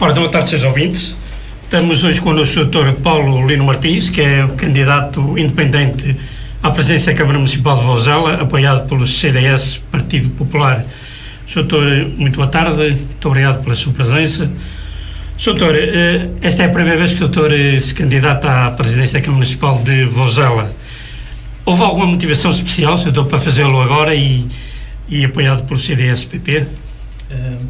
Ora, boa tarde, seus ouvintes. Temos hoje connosco o Dr. Paulo Lino Martins, que é o candidato independente à presidência da Câmara Municipal de Vozela, apoiado pelo CDS, Partido Popular. Doutor, muito boa tarde, muito obrigado pela sua presença. Doutor, esta é a primeira vez que o doutor se candidata à presidência da Câmara Municipal de Vozela. Houve alguma motivação especial, doutor, para fazê-lo agora e apoiado pelo CDS-PP?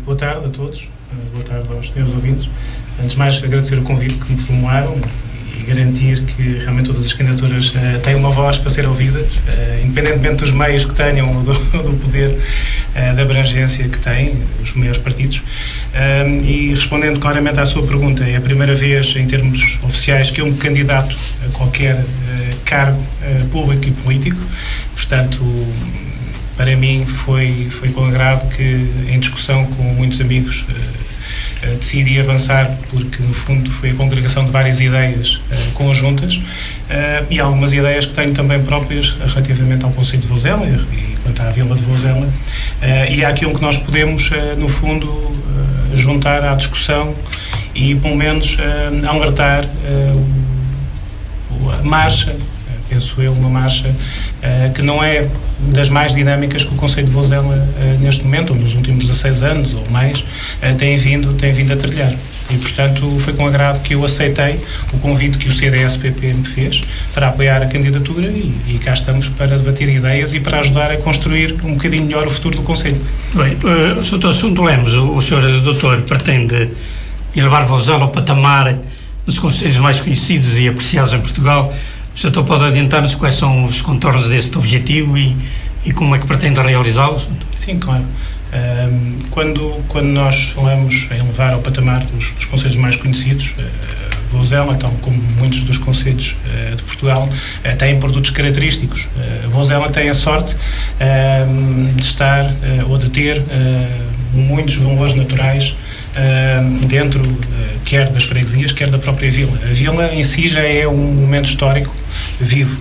Boa tarde a todos, boa tarde aos senhores ouvintes. Antes de mais, agradecer o convite que me formularam e garantir que realmente todas as candidaturas têm uma voz para ser ouvidas, independentemente dos meios que tenham, do poder da abrangência que têm, os maiores partidos. E respondendo claramente à sua pergunta, é a primeira vez em termos oficiais que eu me candidato a qualquer cargo público e político, portanto, para mim foi com agrado que, em discussão com muitos amigos, decidi avançar, porque no fundo foi a congregação de várias ideias conjuntas e algumas ideias que tenho também próprias relativamente ao concelho de Vozela e quanto à vila de Vozela, e há aquilo que nós podemos, no fundo, juntar à discussão e, pelo menos, alertar a marcha, penso eu, uma marcha que não é das mais dinâmicas que o concelho de Vozela neste momento, ou nos últimos 16 anos ou mais, tem vindo a trilhar. E, portanto, foi com agrado que eu aceitei o convite que o CDS-PP me fez para apoiar a candidatura e cá estamos para debater ideias e para ajudar a construir um bocadinho melhor o futuro do concelho. Bem, Sr. Assunto Lemos, o Sr. Doutor pretende elevar Vozela ao patamar dos concelhos mais conhecidos e apreciados em Portugal. O Sr. pode adiantar-nos quais são os contornos deste objetivo e como é que pretende realizá-lo? Sim, claro. Quando nós falamos em levar ao patamar dos concelhos mais conhecidos, Vozela, tal como muitos dos concelhos de Portugal, têm produtos característicos. Vozela tem a sorte de estar ou de ter muitos valores naturais dentro, quer das freguesias, quer da própria vila. A vila em si já é um momento histórico vivo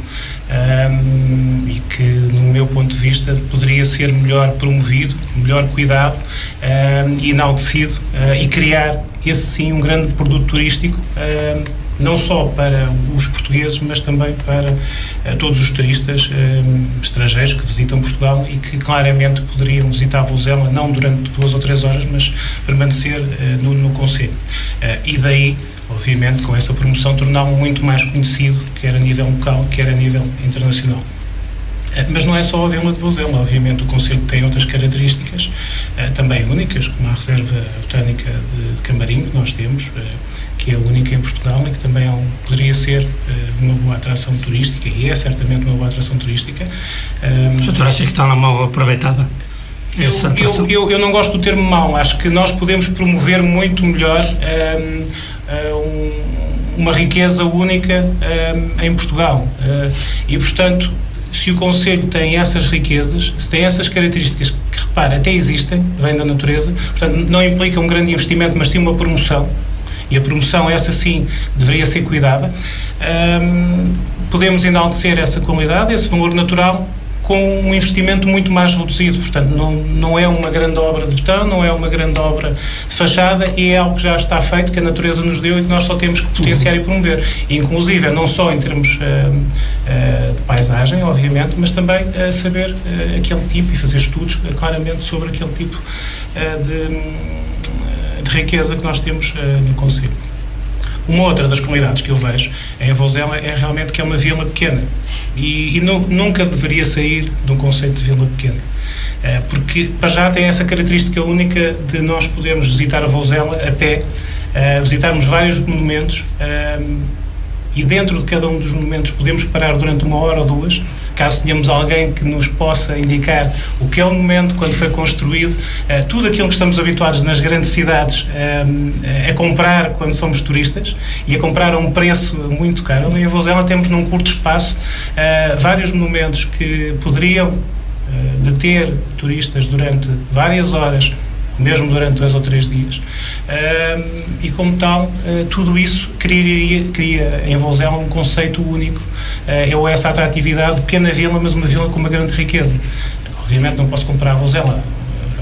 e que, no meu ponto de vista, poderia ser melhor promovido, melhor cuidado e enaltecido e criar, esse sim, um grande produto turístico, não só para os portugueses, mas também para todos os turistas estrangeiros que visitam Portugal e que claramente poderiam visitar Vozela não durante 2 ou 3 horas, mas permanecer no concelho. E daí, obviamente, com essa promoção, torná-lo muito mais conhecido, quer a nível local, quer a nível internacional. Mas não é só a vila de Vozela, obviamente o concelho tem outras características também únicas, como a reserva botânica de Camarim, que nós temos, que é a única em Portugal e que também poderia ser uma boa atração turística, e é certamente uma boa atração turística. O senhor acha que está na mal aproveitada essa atração? Eu não gosto do termo mal, acho que nós podemos promover muito melhor uma riqueza única em Portugal e, portanto, se o concelho tem essas riquezas, se tem essas características que, repara, até existem, vêm da natureza, portanto não implica um grande investimento, mas sim uma promoção, e a promoção, essa sim, deveria ser cuidada, podemos enaltecer essa qualidade, esse valor natural, com um investimento muito mais reduzido. Portanto, não é uma grande obra de betão, não é uma grande obra de fachada, e é algo que já está feito, que a natureza nos deu e que nós só temos que potenciar e promover. Inclusive, não só em termos de paisagem, obviamente, mas também saber aquele tipo e fazer estudos claramente sobre aquele tipo de riqueza que nós temos no concelho. Uma outra das qualidades que eu vejo em Vozela é realmente que é uma vila pequena e nunca deveria sair de um conceito de vila pequena, porque para já tem essa característica única de nós podermos visitar a Vozela a pé, visitarmos vários monumentos e dentro de cada um dos monumentos podemos parar durante 1 hora ou 2, caso tenhamos alguém que nos possa indicar o que é o monumento, quando foi construído, tudo aquilo que estamos habituados nas grandes cidades a comprar quando somos turistas e a comprar a um preço muito caro. Em Vozela temos num curto espaço vários monumentos que poderiam deter turistas durante várias horas, mesmo durante 2 ou 3 dias, e como tal, tudo isso cria em Vozela um conceito único, ou essa atratividade de pequena vila, mas uma vila com uma grande riqueza. Obviamente não posso comparar Vozela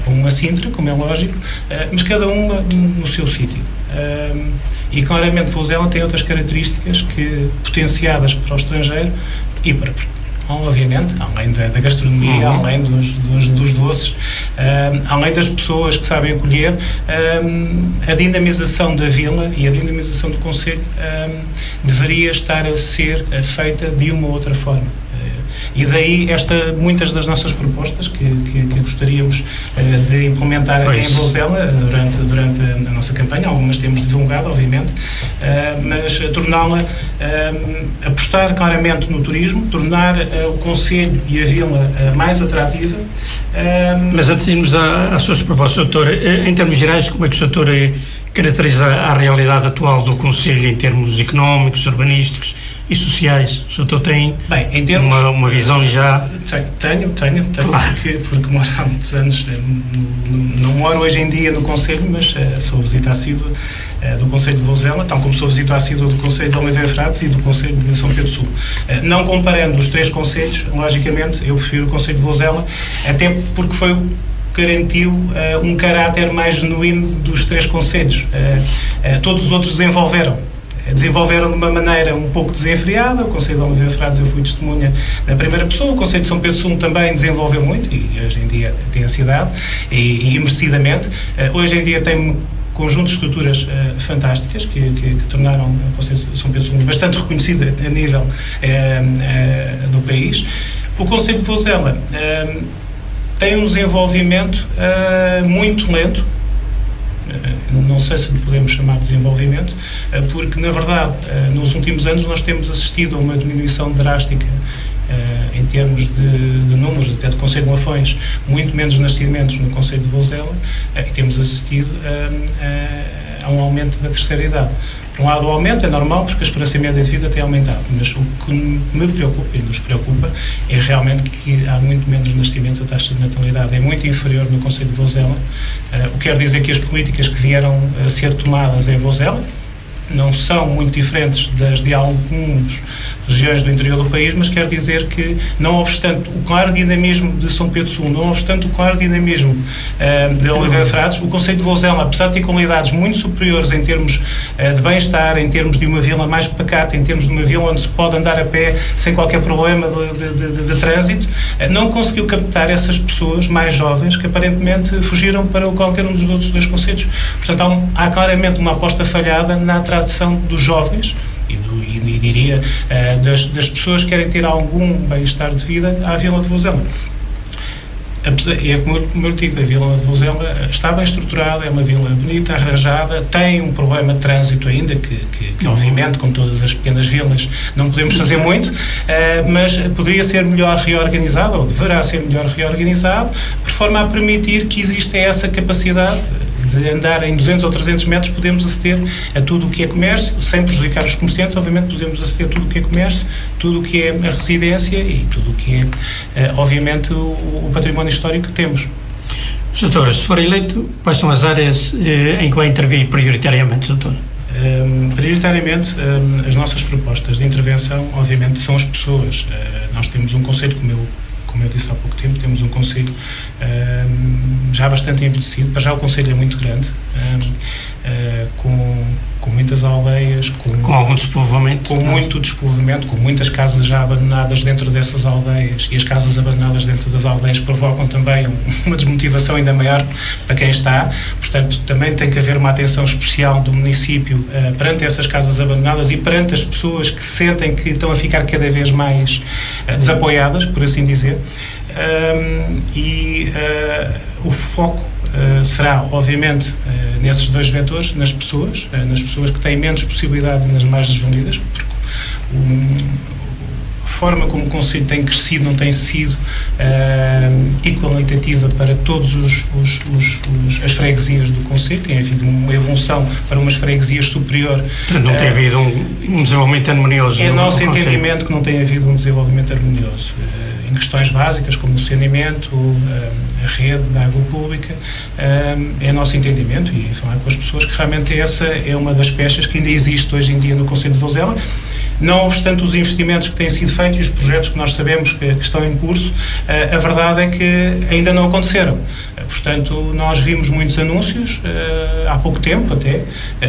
a uma Sintra, como é lógico, mas cada uma no seu sítio. e claramente Vozela tem outras características que, potenciadas para o estrangeiro e para Portugal, obviamente, além da gastronomia, além dos doces, além das pessoas que sabem acolher, a dinamização da vila e a dinamização do concelho deveria estar a ser feita de uma ou outra forma. E daí muitas das nossas propostas que gostaríamos de implementar em Vozela durante a nossa campanha, algumas temos divulgado, obviamente, mas torná-la, apostar claramente no turismo, tornar o concelho e a vila mais atrativa. Mas antes de irmos às suas propostas, doutor, em termos gerais, como é que o doutor caracteriza a realidade atual do concelho em termos económicos, urbanísticos e sociais? O doutor tem uma visão já... Tenho, claro. porque moro há muitos anos, não moro hoje em dia no concelho, mas sou visita assídua do concelho de Vozela, tal como sou visita assídua do concelho de Oliveira Frades e do concelho de São Pedro Sul. Não comparando os três concelhos, logicamente, eu prefiro o concelho de Vozela, até porque foi garantiu um caráter mais genuíno dos três concelhos. Todos os outros desenvolveram de uma maneira um pouco desenfreada. O concelho de Oliveira Frades eu fui testemunha na primeira pessoa, o concelho de São Pedro Sul também desenvolveu muito e hoje em dia tem a cidade e merecidamente. Hoje em dia tem um conjunto de estruturas fantásticas que tornaram o concelho de São Pedro Sul bastante reconhecido a nível do país. O concelho de Vozela tem um desenvolvimento muito lento, não sei se podemos chamar de desenvolvimento, porque, na verdade, nos últimos anos nós temos assistido a uma diminuição drástica em termos de números, até de concelho de Lafões, muito menos nascimentos no concelho de Vozela, e temos assistido a um aumento da terceira idade. Por um lado, o aumento é normal porque a esperança média de vida tem aumentado, mas o que me preocupa e nos preocupa é realmente que há muito menos nascimentos, a taxa de natalidade é muito inferior no concelho de Vozela, o que quer dizer que as políticas que vieram a ser tomadas em Vozela não são muito diferentes das de algumas regiões do interior do país, mas quer dizer que, não obstante o claro dinamismo de São Pedro Sul, não obstante o claro dinamismo de Oliveira Frades, o concelho de Vozela, apesar de ter qualidades muito superiores em termos de bem-estar, em termos de uma vila mais pacata, em termos de uma vila onde se pode andar a pé sem qualquer problema de trânsito, não conseguiu captar essas pessoas mais jovens que aparentemente fugiram para qualquer um dos outros dois concelhos. Portanto, há claramente uma aposta falhada na atração dos jovens e diria das pessoas que querem ter algum bem-estar de vida à Vila de Vozela. Como eu digo, a Vila de Vozela está bem estruturada, é uma vila bonita, arranjada, tem um problema de trânsito ainda, que obviamente, como todas as pequenas vilas, não podemos fazer muito, mas poderia ser melhor reorganizado, ou deverá ser melhor reorganizado, por forma a permitir que exista essa capacidade de andar em 200 ou 300 metros, podemos aceder a tudo o que é comércio, sem prejudicar os comerciantes, obviamente podemos aceder a tudo o que é comércio, tudo o que é a residência e tudo o que é, obviamente, o património histórico que temos. Doutor, se for eleito, quais são as áreas em que vai intervir prioritariamente, doutor? Prioritariamente, as nossas propostas de intervenção, obviamente, são as pessoas. Nós temos um conceito, como eu disse há pouco tempo, temos um concelho já bastante envelhecido, para já o concelho é muito grande, com muitas aldeias, com algum despovoamento, com muito despovoamento, com muitas casas já abandonadas dentro dessas aldeias, e as casas abandonadas dentro das aldeias provocam também uma desmotivação ainda maior para quem está. Portanto, também tem que haver uma atenção especial do município perante essas casas abandonadas e perante as pessoas que sentem que estão a ficar cada vez mais desapoiadas, por assim dizer. O foco será, obviamente, nesses dois vetores, nas pessoas que têm menos possibilidade nas margens desvalidas, porque a forma como o concelho tem crescido não tem sido equalitativa para todas as freguesias do concelho, tem havido uma evolução para umas freguesias superior. Não tem havido um desenvolvimento harmonioso. É nosso entendimento que não tem havido um desenvolvimento harmonioso. Em questões básicas como o saneamento, a rede da água pública, é nosso entendimento, e falar com as pessoas que realmente essa é uma das peças que ainda existe hoje em dia no concelho de Vozela. Não obstante os investimentos que têm sido feitos e os projetos que nós sabemos que estão em curso, a verdade é que ainda não aconteceram. Portanto, nós vimos muitos anúncios, há pouco tempo até,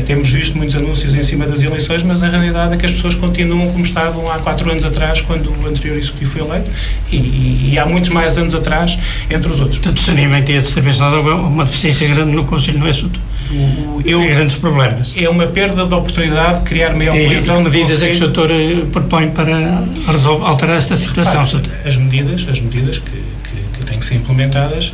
temos visto muitos anúncios em cima das eleições, mas a realidade é que as pessoas continuam como estavam há 4 anos atrás, quando o anterior executivo foi eleito, e há muitos mais anos atrás, entre os outros. Portanto, o saneamento e a distribuição de água é uma deficiência grande no Conselho, não é assunto? Grandes problemas. É uma perda de oportunidade de criar maior coesão. E que medidas é que o doutor propõe para alterar esta situação? As medidas que têm que ser implementadas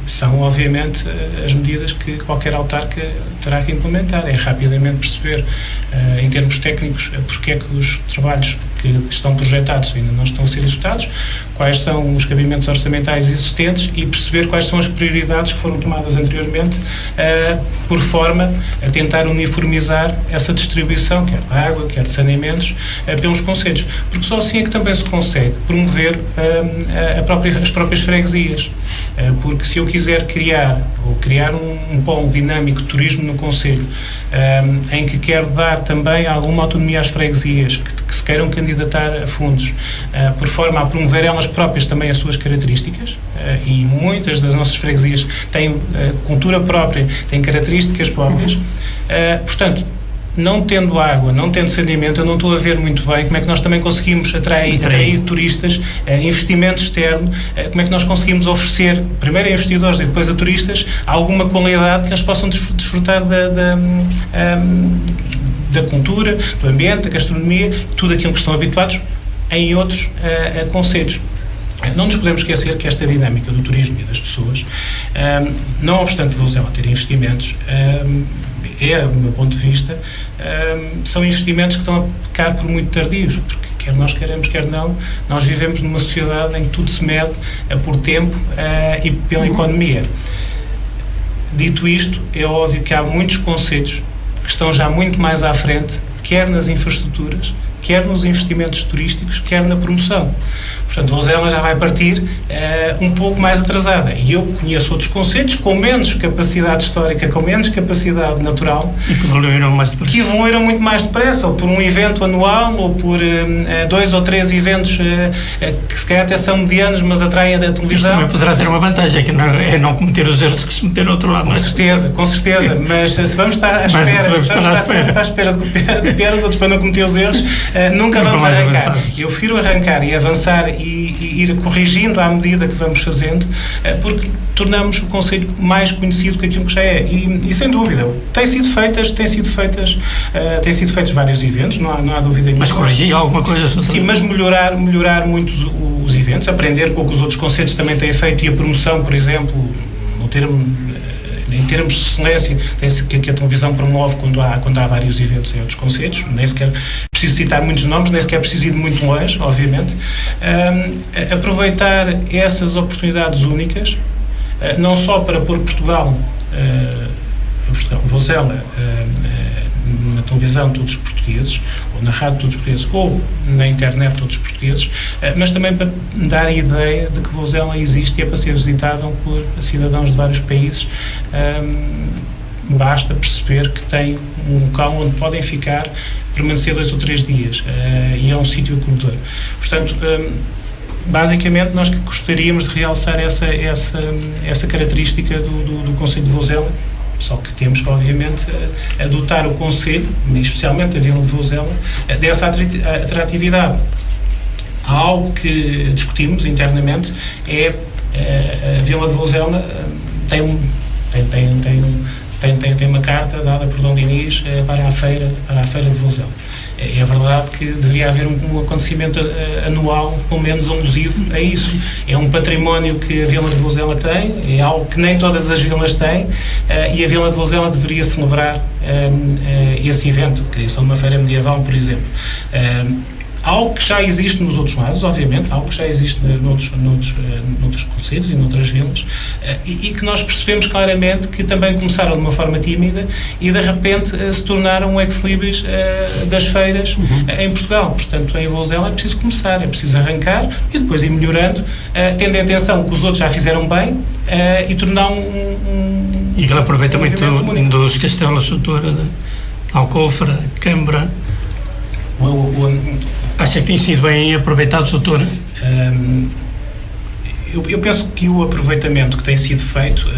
são, obviamente, as medidas que qualquer autarca terá que implementar. É rapidamente perceber, em termos técnicos, porque é que os trabalhos que estão projetados ainda não estão a ser executados, quais são os cabimentos orçamentais existentes e perceber quais são as prioridades que foram tomadas anteriormente, por forma a tentar uniformizar essa distribuição, quer de água, quer de saneamentos, pelos concelhos. Porque só assim é que também se consegue promover as próprias freguesias. Porque se eu quiser criar um polo dinâmico de turismo no concelho, em que quero dar também alguma autonomia às freguesias que se queiram candidatar a fundos, por forma a promover elas próprias também as suas características, e muitas das nossas freguesias têm cultura própria, têm características próprias, portanto, não tendo água, não tendo saneamento, eu não estou a ver muito bem como é que nós também conseguimos atrair turistas, investimento externo, como é que nós conseguimos oferecer, primeiro a investidores e depois a turistas, alguma qualidade que eles possam desfrutar da cultura, do ambiente, da gastronomia, tudo aquilo que estão habituados em outros concelhos. Não nos podemos esquecer que esta dinâmica do turismo e das pessoas, não obstante Vozela ter investimentos, do meu ponto de vista, são investimentos que estão a pecar por muito tardios, porque quer nós queremos, quer não, nós vivemos numa sociedade em que tudo se mede por tempo e pela economia. Dito isto, é óbvio que há muitos concelhos que estão já muito mais à frente, quer nas infraestruturas, quer nos investimentos turísticos, quer na promoção. Portanto, Vozela já vai partir um pouco mais atrasada. E eu conheço outros concelhos com menos capacidade histórica, com menos capacidade natural. E que evoluíram mais depressa. Que evoluíram muito mais depressa, ou por um evento anual, ou por 2 ou 3 eventos que se calhar até são medianos, mas atraem a televisão. Isto também poderá ter uma vantagem, que é não cometer os erros que se meter no outro lado. Com certeza. Mas se vamos estar à espera de copiar os outros para não cometer os erros, nunca vamos arrancar. Eu prefiro arrancar e avançar e ir corrigindo à medida que vamos fazendo, porque tornamos o concelho mais conhecido que aquilo que já é. E sem dúvida, têm sido feitos vários eventos, não há dúvida nenhuma. Mas corrigir alguma coisa? Sim, mas melhorar muito os eventos, aprender com o que os outros concelhos também têm feito, e a promoção, por exemplo, em termos de excelência, tem-se que a televisão promove quando há vários eventos em outros concelhos. Nem sequer preciso citar muitos nomes, nem sequer preciso ir muito longe, obviamente. Aproveitar essas oportunidades únicas, não só para pôr Vozela na televisão todos os portugueses, ou na rádio todos os portugueses, ou na internet todos os portugueses, mas também para dar a ideia de que Vozela existe e é para ser visitável por cidadãos de vários países. Basta perceber que tem um local onde podem ficar, permanecer 2 ou 3 dias, e é um sítio acolhedor. Portanto, basicamente nós que gostaríamos de realçar essa característica do concelho de Vozela. Só que temos que, obviamente, adotar o concelho, especialmente a Vila de Vozela, dessa atratividade. Há algo que discutimos internamente, a Vila de Vozela tem uma carta dada por Dom Dinis para a feira de Vozela. É verdade que deveria haver um acontecimento anual, pelo menos alusivo a isso. É um património que a Vila de Vozela tem, é algo que nem todas as vilas têm, e a Vila de Vozela deveria celebrar esse evento, a criação de uma feira medieval, por exemplo. Algo que já existe nos outros lados, obviamente, algo que já existe noutros concelhos e noutras vilas, e que nós percebemos claramente que também começaram de uma forma tímida e de repente se tornaram um ex-libris das feiras em Portugal. Portanto, em Vozela é preciso começar, é preciso arrancar e depois ir melhorando, tendo em atenção que os outros já fizeram bem, e tornar E aquele aproveitamento dos castelos, Soutora, Alcofra, Câmara. Acha que tem sido bem aproveitado, doutor? Eu penso que o aproveitamento que tem sido feito,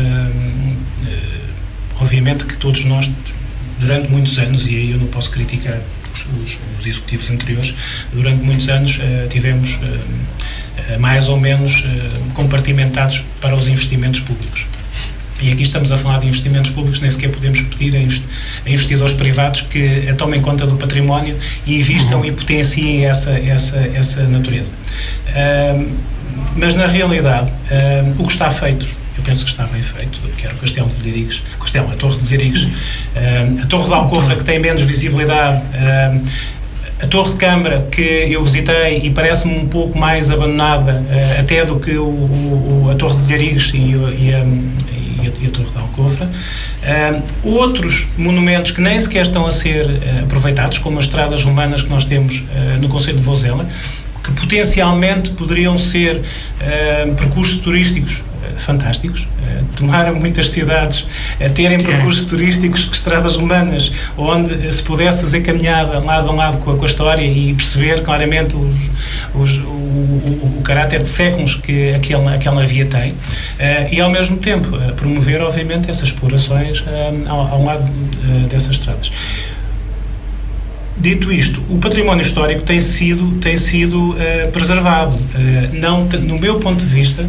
obviamente que todos nós, durante muitos anos, e aí eu não posso criticar os executivos anteriores, durante muitos anos tivemos mais ou menos compartimentados para os investimentos públicos. E aqui estamos a falar de investimentos públicos, nem sequer podemos pedir a investidores privados que tomem conta do património e invistam e potenciem essa natureza. Mas, na realidade, o que está feito, eu penso que está bem feito, quer o Castelo de Liriges, a Torre de Liriges, a Torre de Alcofra, que tem menos visibilidade, a Torre de Câmara, que eu visitei e parece-me um pouco mais abandonada até do que a Torre de Liriges e a Torre de Alcofra. Outros monumentos que nem sequer estão a ser aproveitados, como as estradas romanas que nós temos no concelho de Vozela, que potencialmente poderiam ser percursos turísticos fantásticos. Tomaram muitas cidades a terem percursos turísticos, estradas romanas, onde se pudesse fazer caminhada lado a lado com a história e perceber claramente o caráter de séculos que aquela via tem, e ao mesmo tempo promover, obviamente, essas explorações ao lado dessas estradas. Dito isto, o património histórico tem sido preservado. Não, no meu ponto de vista,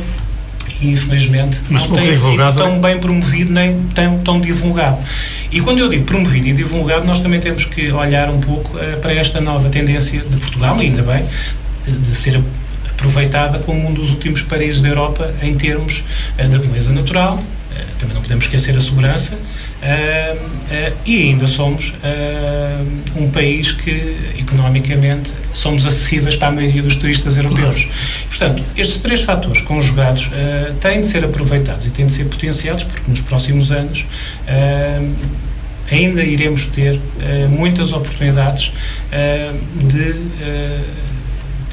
infelizmente, não tem sido tão bem promovido nem tão divulgado. E quando eu digo promovido e divulgado, nós também temos que olhar um pouco para esta nova tendência de Portugal, e ainda bem, de ser aproveitada como um dos últimos países da Europa em termos da beleza natural. Também não podemos esquecer a segurança, e ainda somos um país que, economicamente, somos acessíveis para a maioria dos turistas europeus. Portanto, estes três fatores conjugados têm de ser aproveitados e têm de ser potenciados, porque nos próximos anos ainda iremos ter muitas oportunidades de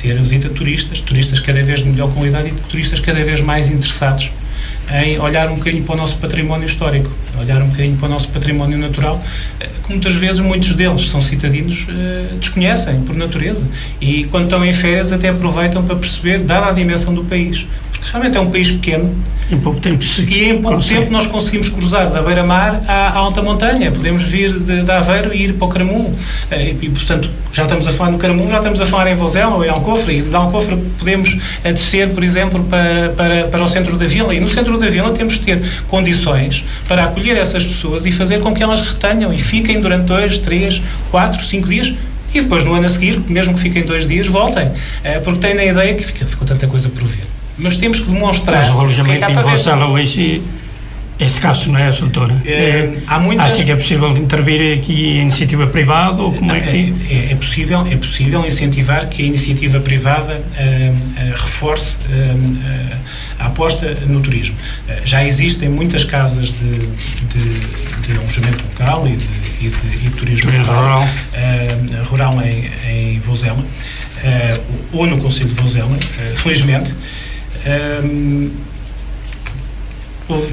ter a visita de turistas cada vez de melhor qualidade e turistas cada vez mais interessados em olhar um bocadinho para o nosso património histórico, olhar um bocadinho para o nosso património natural, que muitas vezes muitos deles são citadinos, desconhecem por natureza, e quando estão em férias até aproveitam para perceber, dada a dimensão do país, porque realmente é um país pequeno, em pouco tempo nós conseguimos cruzar da beira-mar à alta montanha, podemos vir de Aveiro e ir para o Caramulo, e portanto já estamos a falar no Caramulo, já estamos a falar em Vozela ou em Alcofra, e de Alcofra podemos descer, por exemplo, para o centro da vila, e no centro da vila temos de ter condições para acolher essas pessoas e fazer com que elas retenham e fiquem durante 2, 3, 4, 5 dias, e depois no ano a seguir, mesmo que fiquem 2 dias, voltem, porque têm a ideia que ficou tanta coisa por ver. Mas temos que demonstrar... Mas o alojamento em Vozela hoje é escasso, não é, doutora? Acha que é possível intervir aqui a iniciativa privada? Ou como é que... É possível incentivar que a iniciativa privada reforce a aposta no turismo. Já existem muitas casas de alojamento local e de turismo rural em Vozela, ou no concelho de Vozela, felizmente.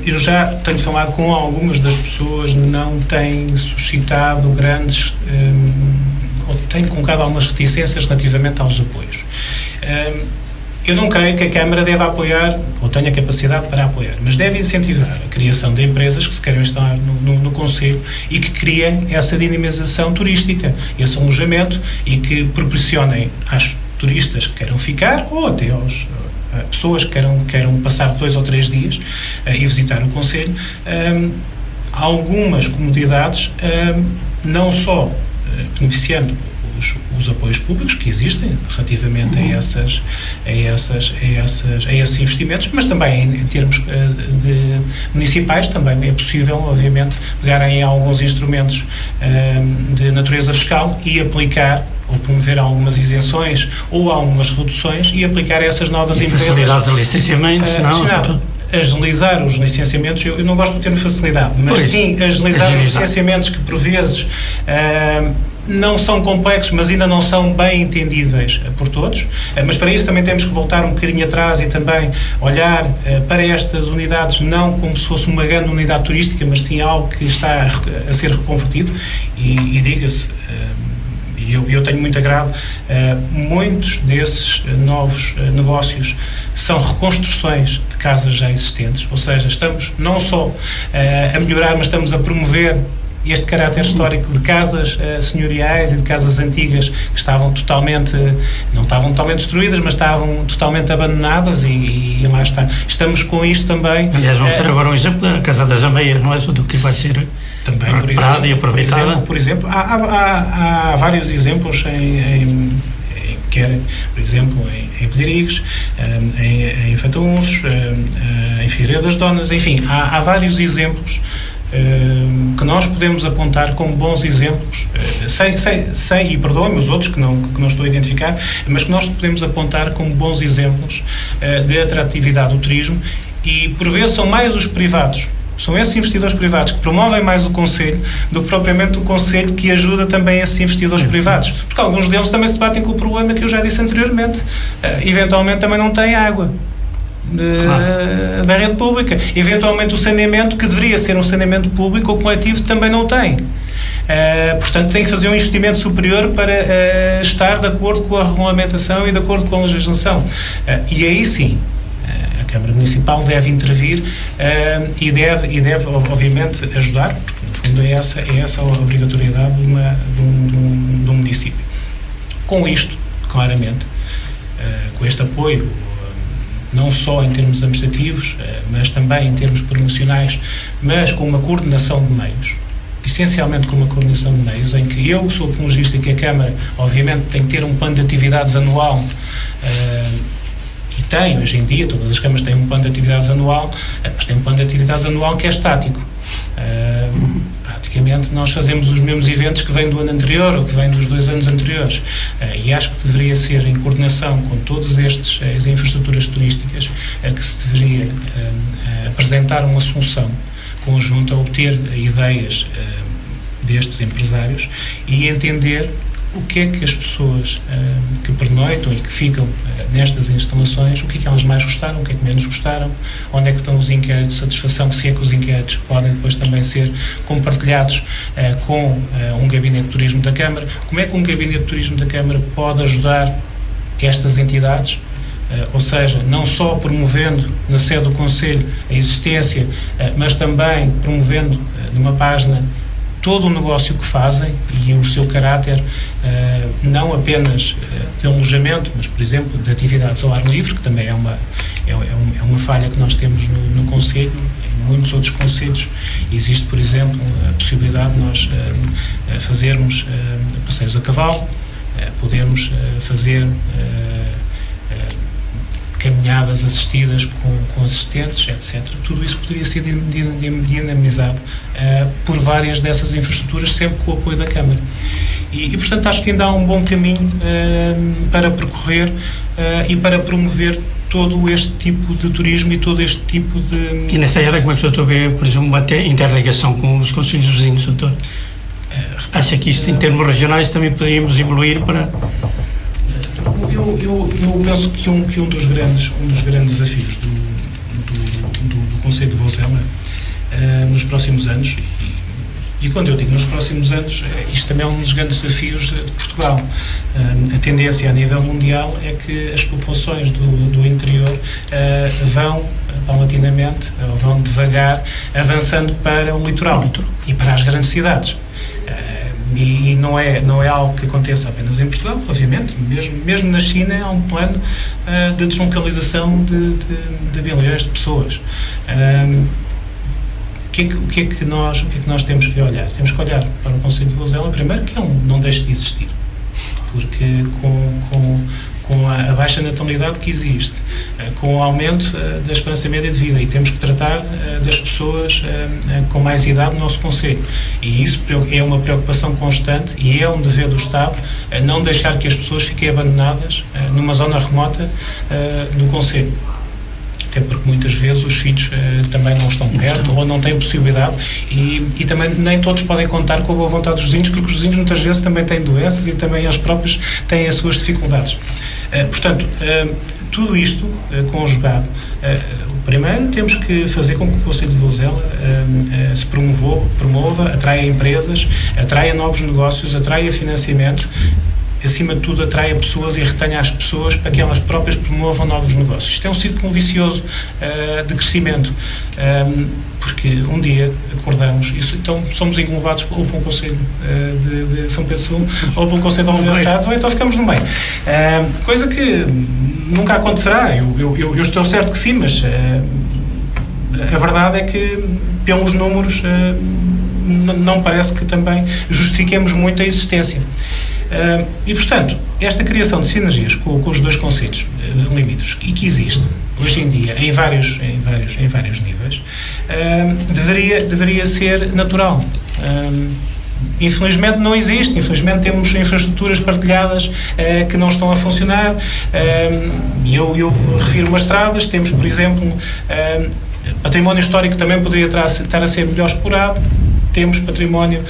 Eu já tenho falado com algumas das pessoas, não têm suscitado grandes, ou têm colocado algumas reticências relativamente aos apoios. Eu não creio que a Câmara deve apoiar, ou tenha capacidade para apoiar, mas deve incentivar a criação de empresas que se queiram instalar no concelho e que criem essa dinamização turística, esse alojamento, e que proporcionem às turistas que queiram ficar, ou até aos pessoas que queiram passar 2 ou 3 dias e visitar o concelho, algumas comodidades, não só beneficiando os apoios públicos que existem relativamente a esses investimentos, mas também em termos municipais também é possível, obviamente, pegarem em alguns instrumentos de natureza fiscal e aplicar, ou promover algumas isenções ou algumas reduções e aplicar a essas novas empresas. Facilidades de licenciamentos, agilizar os licenciamentos, eu não gosto do termo facilidade, mas sim agilizar os licenciamentos que por vezes não são complexos, mas ainda não são bem entendíveis por todos, mas para isso também temos que voltar um bocadinho atrás e também olhar para estas unidades não como se fosse uma grande unidade turística, mas sim algo que está a ser reconvertido, e diga-se, e eu tenho muito agrado, muitos desses novos negócios são reconstruções de casas já existentes, ou seja, estamos não só a melhorar, mas estamos a promover este caráter histórico de casas senhoriais e de casas antigas que estavam totalmente, não estavam totalmente destruídas, mas estavam totalmente abandonadas e lá está. Estamos com isto também. Aliás, vamos ter agora um exemplo da Casa das Ameias, não é? Do que vai ser também recuperada e aproveitada. Por exemplo, há vários exemplos quer, por exemplo, em Pilharigues, em Fataunços, em Figueira das Donas, enfim, há vários exemplos que nós podemos apontar como bons exemplos, sem e perdoem-me os outros que não estou a identificar, mas que nós podemos apontar como bons exemplos de atratividade do turismo, e por vezes são mais os privados, são esses investidores privados que promovem mais o Conselho do que propriamente o Conselho que ajuda também esses investidores privados, porque alguns deles também se debatem com o problema que eu já disse anteriormente, eventualmente também não têm água da rede pública, eventualmente o saneamento, que deveria ser um saneamento público ou coletivo, também não tem. Portanto, tem que fazer um investimento superior para estar de acordo com a regulamentação e de acordo com a legislação. E aí sim, a Câmara Municipal deve intervir e deve obviamente ajudar, porque no fundo é essa a obrigatoriedade de um município. Com isto, claramente, com este apoio, não só em termos administrativos, mas também em termos promocionais, mas com uma coordenação de meios, essencialmente com uma coordenação de meios, em que eu sou apologista e que a Câmara, obviamente, tem que ter um plano de atividades anual, e tem, hoje em dia, todas as câmaras têm um plano de atividades anual, mas tem um plano de atividades anual que é estático. Praticamente nós fazemos os mesmos eventos que vêm do ano anterior ou que vêm dos 2 anos anteriores, e acho que deveria ser em coordenação com todas as infraestruturas turísticas que se deveria apresentar uma solução conjunta, obter ideias destes empresários e entender o que é que as pessoas que pernoitam e que ficam nestas instalações, o que é que elas mais gostaram, o que é que menos gostaram, onde é que estão os inquéritos de satisfação, se é que os inquéritos podem depois também ser compartilhados com um gabinete de turismo da Câmara, como é que um gabinete de turismo da Câmara pode ajudar estas entidades, ou seja, não só promovendo na sede do Conselho a existência, mas também promovendo numa página todo o negócio que fazem e o seu caráter, não apenas de alojamento, mas, por exemplo, de atividades ao ar livre, que também é uma falha que nós temos no Conselho. Em muitos outros concelhos existe, por exemplo, a possibilidade de nós fazermos passeios a cavalo, podemos fazer caminhadas assistidas com assistentes, etc. Tudo isso poderia ser dinamizado por várias dessas infraestruturas, sempre com o apoio da Câmara. E portanto, acho que ainda há um bom caminho para percorrer e para promover todo este tipo de turismo e todo este tipo de... E nessa área, como é que o Dr. vê, por exemplo, uma interligação com os concelhos vizinhos, Dr.? Acha que isto, em termos regionais, também poderíamos evoluir para... Eu penso que um dos grandes desafios do Concelho de Vozela nos próximos anos, e quando eu digo nos próximos anos, isto também é um dos grandes desafios de Portugal. A tendência a nível mundial é que as populações do interior vão paulatinamente, ou vão devagar, avançando para o litoral e para as grandes cidades. E não é algo que aconteça apenas em Portugal, obviamente, mesmo na China há um plano de deslocalização de bilhões de pessoas. O que é que nós temos que olhar? Temos que olhar para o Concelho de Vozela, primeiro, que ele não deixe de existir, porque com a baixa natalidade que existe, com o aumento da esperança média de vida, e temos que tratar das pessoas com mais idade no nosso Concelho. E isso é uma preocupação constante e é um dever do Estado não deixar que as pessoas fiquem abandonadas numa zona remota do Concelho. Até porque muitas vezes os filhos também não estão perto ou não têm possibilidade e também nem todos podem contar com a boa vontade dos vizinhos, porque os vizinhos muitas vezes também têm doenças e também eles próprios têm as suas dificuldades. Portanto, tudo isto conjugado, Primeiro, temos que fazer com que o Conselho de Vozela se promova, atraia empresas, atraia novos negócios, atraia financiamento, acima de tudo atraia pessoas e retenha as pessoas para que elas próprias promovam novos negócios. Isto é um círculo vicioso de crescimento, porque um dia acordamos, então somos englobados ou para um Conselho de São Pedro Sul, ou para um Conselho de Oliveira de Frades, ou então ficamos no meio. Coisa que nunca acontecerá, eu estou certo que sim, mas a verdade é que, pelos números, não parece que também justifiquemos muito a existência. E, portanto, esta criação de sinergias com os dois concelhos limítrofes, e que existe hoje em dia em vários níveis, deveria ser natural. Infelizmente não existe, infelizmente temos infraestruturas partilhadas que não estão a funcionar. Eu refiro umas estradas, temos, por exemplo, património histórico que também poderia estar a ser melhor explorado. Temos património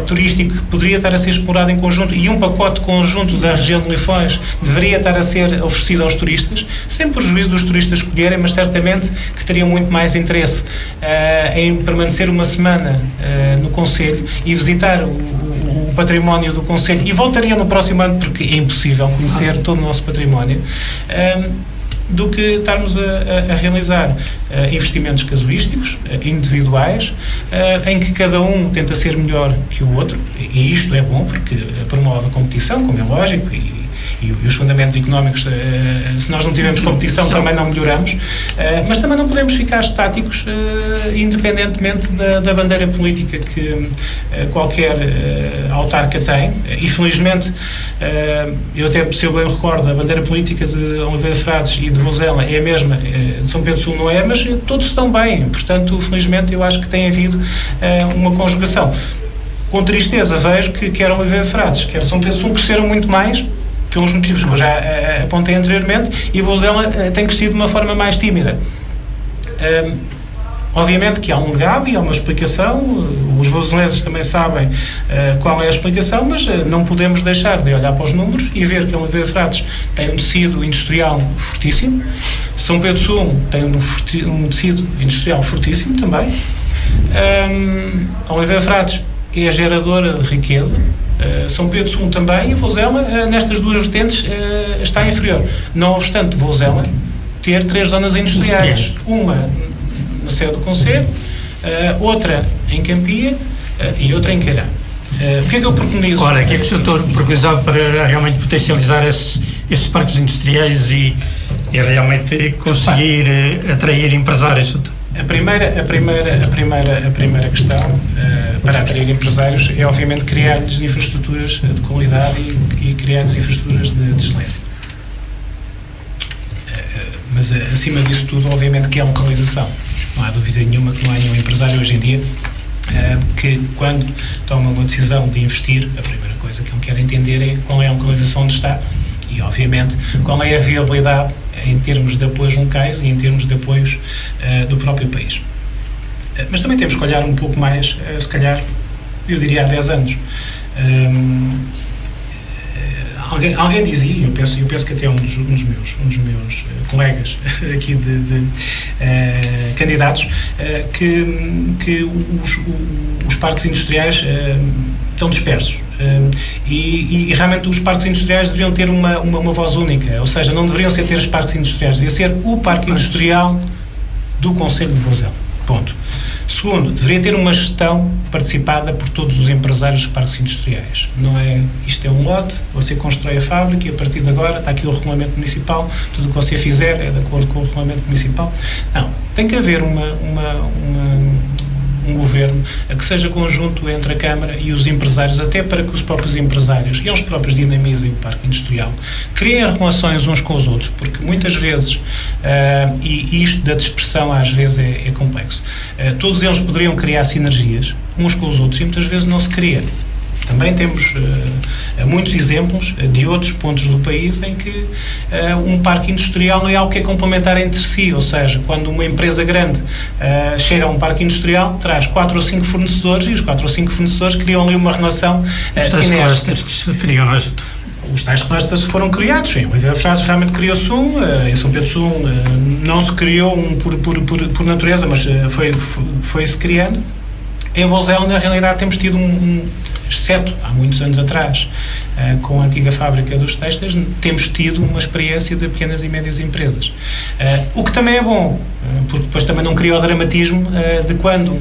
turístico que poderia estar a ser explorado em conjunto, e um pacote conjunto da região de Lifões deveria estar a ser oferecido aos turistas, sem prejuízo dos turistas escolherem, mas certamente que teriam muito mais interesse em permanecer uma semana no Concelho e visitar o património do Concelho, e voltariam no próximo ano, porque é impossível conhecer todo o nosso património, do que estarmos a realizar investimentos casuísticos, individuais, em que cada um tenta ser melhor que o outro, e isto é bom porque promove a competição, como é lógico, e os fundamentos económicos, se nós não tivermos competição, também não melhoramos, mas também não podemos ficar estáticos, independentemente da bandeira política que qualquer autarca tem. E felizmente, eu até, se eu bem recordo, a bandeira política de Oliveira de Frades e de Vozela é a mesma, de São Pedro Sul não é, mas todos estão bem. Portanto, felizmente, eu acho que tem havido uma conjugação. Com tristeza vejo que quer Oliveira de Frades, quer São Pedro Sul cresceram muito mais, pelos motivos que eu já apontei anteriormente, e Vozela tem crescido de uma forma mais tímida. Obviamente que há um legado e há uma explicação, os vozelenses também sabem qual é a explicação, mas não podemos deixar de olhar para os números e ver que a Oliveira de Frades tem um tecido industrial fortíssimo, São Pedro Sul tem um tecido industrial fortíssimo também, a Oliveira de Frades é geradora de riqueza, São Pedro Sul também, e Vozela, nestas duas vertentes, está inferior. Não obstante, Vozela ter 3 zonas industriais. Uma na sede do Concelho, outra em Campia e outra em Cará. O que é que eu preconizo? Ora, o que é que o Sr. preconizava para realmente potencializar esses parques industriais e realmente conseguir atrair empresários? A primeira questão para atrair empresários é, obviamente, criar-lhes infraestruturas de qualidade e criar-lhes infraestruturas de excelência. Mas, acima disso tudo, obviamente, que é a localização. Não há dúvida nenhuma que não há nenhum empresário hoje em dia que, quando toma uma decisão de investir, a primeira coisa que ele quer entender é qual é a localização onde está e, obviamente, qual é a viabilidade em termos de apoios locais e em termos de apoios do próprio país. Mas também temos que olhar um pouco mais, se calhar, eu diria há 10 anos. Alguém dizia, e eu penso que até um dos meus colegas aqui de candidatos, que os parques industriais estão dispersos e realmente os parques industriais deveriam ter uma voz única, ou seja, não deveriam ser ter os parques industriais, devia ser o parque industrial do Concelho de Vozela. Ponto. Segundo, deveria ter uma gestão participada por todos os empresários dos parques industriais. Não é, isto é um lote, você constrói a fábrica e a partir de agora está aqui o regulamento municipal, tudo o que você fizer é de acordo com o regulamento municipal. Não, tem que haver um governo que seja conjunto entre a Câmara e os empresários, até para que os próprios empresários, eles próprios dinamizem o parque industrial, criem relações uns com os outros, porque muitas vezes, e isto da dispersão às vezes é complexo, todos eles poderiam criar sinergias uns com os outros e muitas vezes não se cria. Também temos muitos exemplos de outros pontos do país em que um parque industrial não é algo que é complementar entre si, ou seja, quando uma empresa grande chega a um parque industrial, traz 4 ou 5 fornecedores e os 4 ou 5 fornecedores criam ali uma relação sinérgica. Que se criam, os tais clusters foram criados. Em Oliveira de Frades realmente criou-se em São Pedro Sul não se criou por natureza, mas foi-se criando. Em Vozela, na realidade, temos tido exceto há muitos anos atrás, com a antiga fábrica dos têxteis, temos tido uma experiência de pequenas e médias empresas. O que também é bom, porque depois também não cria o dramatismo de quando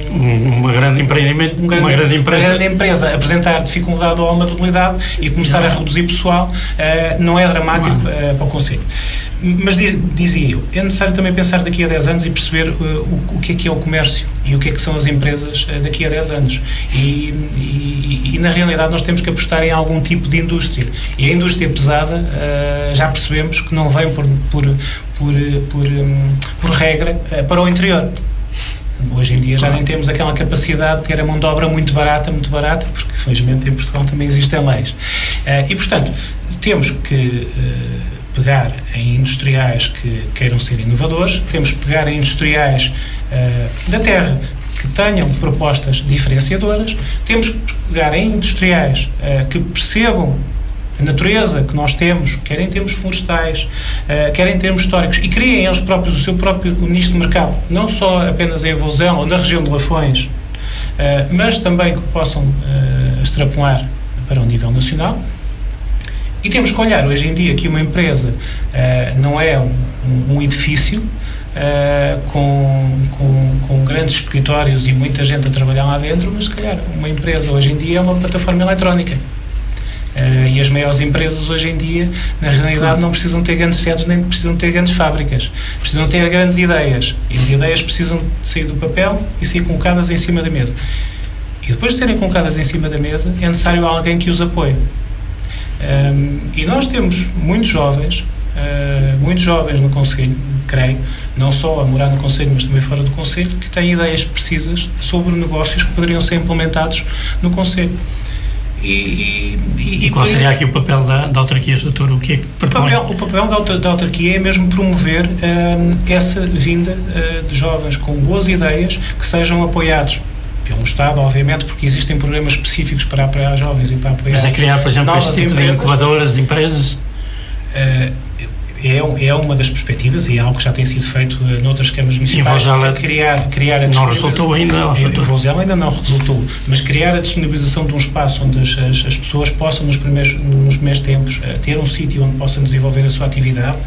uma grande empreendimento, uma grande empresa apresentar dificuldade ou almabilidade e começar a reduzir pessoal, não é dramático para o Conselho. Mas dizia eu, é necessário também pensar daqui a 10 anos e perceber o que é o comércio e o que são as empresas daqui a 10 anos. E na realidade nós temos que apostar em algum tipo de indústria. E a indústria pesada, já percebemos que não vem por regra para o interior. Hoje em dia já nem temos aquela capacidade de ter a mão de obra muito barata, porque felizmente em Portugal também existem leis. E portanto, temos que pegar em industriais que queiram ser inovadores, temos que pegar em industriais da terra que tenham propostas diferenciadoras, temos que pegar em industriais que percebam a natureza que nós temos, quer em termos florestais, quer em termos históricos, e criem eles próprios o seu próprio nicho de mercado, não só apenas em Vozela ou na região de Lafões, mas também que possam extrapolar para o nível nacional. E temos que olhar hoje em dia que uma empresa não é um edifício com grandes escritórios e muita gente a trabalhar lá dentro, mas se calhar uma empresa hoje em dia é uma plataforma eletrónica. E as maiores empresas hoje em dia, na realidade, não precisam ter grandes sedes nem precisam ter grandes fábricas. Precisam ter grandes ideias. E as ideias precisam de sair do papel e ser colocadas em cima da mesa. E depois de serem colocadas em cima da mesa, é necessário alguém que os apoie. E nós temos muitos jovens no Conselho, creio, não só a morar no Conselho, mas também fora do Conselho, que têm ideias precisas sobre negócios que poderiam ser implementados no Conselho. E qual seria aqui o papel da autarquia, doutor? O que é que propõe? O papel da autarquia é mesmo promover essa vinda de jovens com boas ideias que sejam apoiados pelo Estado, obviamente, porque existem programas específicos para apoiar jovens e para apoiar. Mas a criar, por exemplo, este tipo de incubadoras de empresas? É uma das perspectivas e é algo que já tem sido feito noutras câmaras municipais. E Vozela criar a não resultou ainda? Vozela ainda não resultou, mas criar a disponibilização de um espaço onde as pessoas possam, nos primeiros tempos, ter um sítio onde possam desenvolver a sua atividade,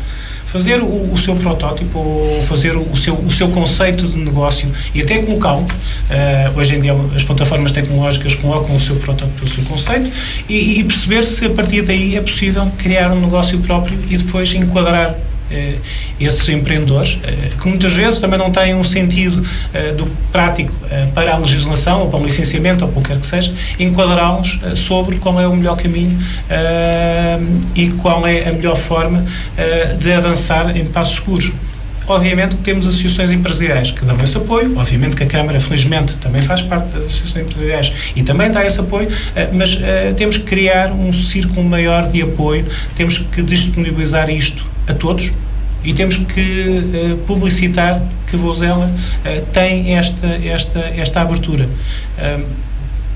fazer o seu protótipo, ou fazer o seu conceito de negócio e até colocá-lo. Hoje em dia as plataformas tecnológicas colocam o seu protótipo, o seu conceito e perceber se a partir daí é possível criar um negócio próprio e depois enquadrar esses empreendedores, que muitas vezes também não têm um sentido do prático para a legislação ou para o licenciamento ou qualquer que seja, enquadrá-los sobre qual é o melhor caminho e qual é a melhor forma de avançar em passos seguros. Obviamente que temos associações empresariais que dão esse apoio, obviamente que a Câmara, felizmente, também faz parte das associações empresariais e também dá esse apoio, mas temos que criar um círculo maior de apoio, temos que disponibilizar isto a todos e temos que publicitar que Vozela tem esta abertura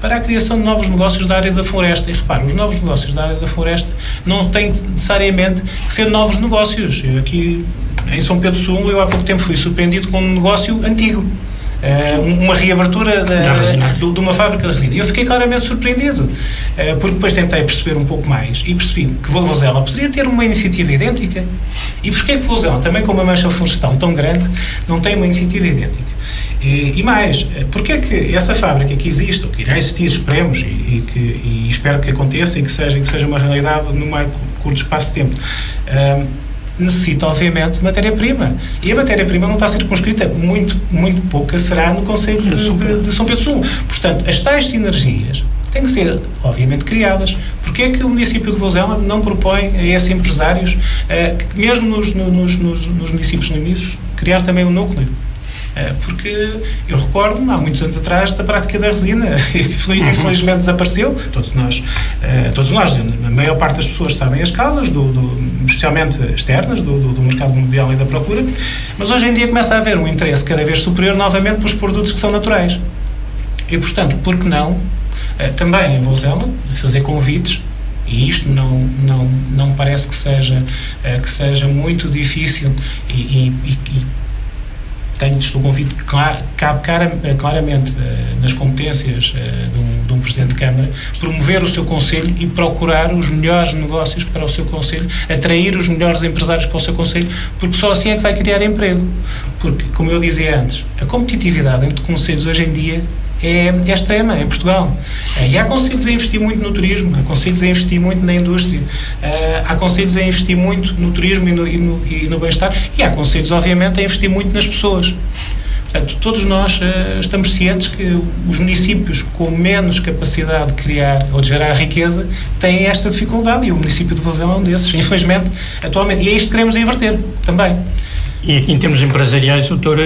para a criação de novos negócios da área da floresta. E repare, os novos negócios da área da floresta não têm necessariamente que ser novos negócios. Eu aqui em São Pedro Sul, eu há pouco tempo fui surpreendido com um negócio antigo. Uma reabertura de uma fábrica de resina. Eu fiquei claramente surpreendido, porque depois tentei perceber um pouco mais e percebi que Vozela poderia ter uma iniciativa idêntica. E porquê que Vozela, também com uma mancha florestal tão grande, não tem uma iniciativa idêntica? E mais, porque é que essa fábrica que existe, ou que irá existir, esperemos, e espero que aconteça e que seja uma realidade no mais curto espaço de tempo, necessita, obviamente, de matéria-prima. E a matéria-prima não está circunscrita, muito pouca será no Conselho de São Pedro Sul. Portanto, as tais sinergias têm que ser, obviamente, criadas. Porque é que o município de Vozela não propõe a esses empresários, que mesmo nos municípios limítrofes, criar também um núcleo? Porque eu recordo-me, há muitos anos atrás, da prática da resina, infelizmente desapareceu. Todos nós, a maior parte das pessoas sabem as causas, especialmente externas, do mercado mundial e da procura, mas hoje em dia começa a haver um interesse cada vez superior novamente pelos produtos que são naturais. E, portanto, por que não, também em Vozela, fazer convites E isto não me parece que seja muito difícil e estou convicto que cabe claramente nas competências de um Presidente de Câmara promover o seu Conselho e procurar os melhores negócios para o seu Conselho, atrair os melhores empresários para o seu Conselho, porque só assim é que vai criar emprego. Porque, como eu dizia antes, a competitividade entre conselhos hoje em dia é extrema em Portugal. E há conselhos a investir muito no turismo, há conselhos a investir muito na indústria, há conselhos a investir muito no turismo e no bem-estar, e há conselhos, obviamente, a investir muito nas pessoas. Portanto, todos nós estamos cientes que os municípios com menos capacidade de criar ou de gerar riqueza têm esta dificuldade, e o município de Vozela é um desses, infelizmente, atualmente. E é isto que queremos inverter também. E aqui, em termos empresariais, o doutor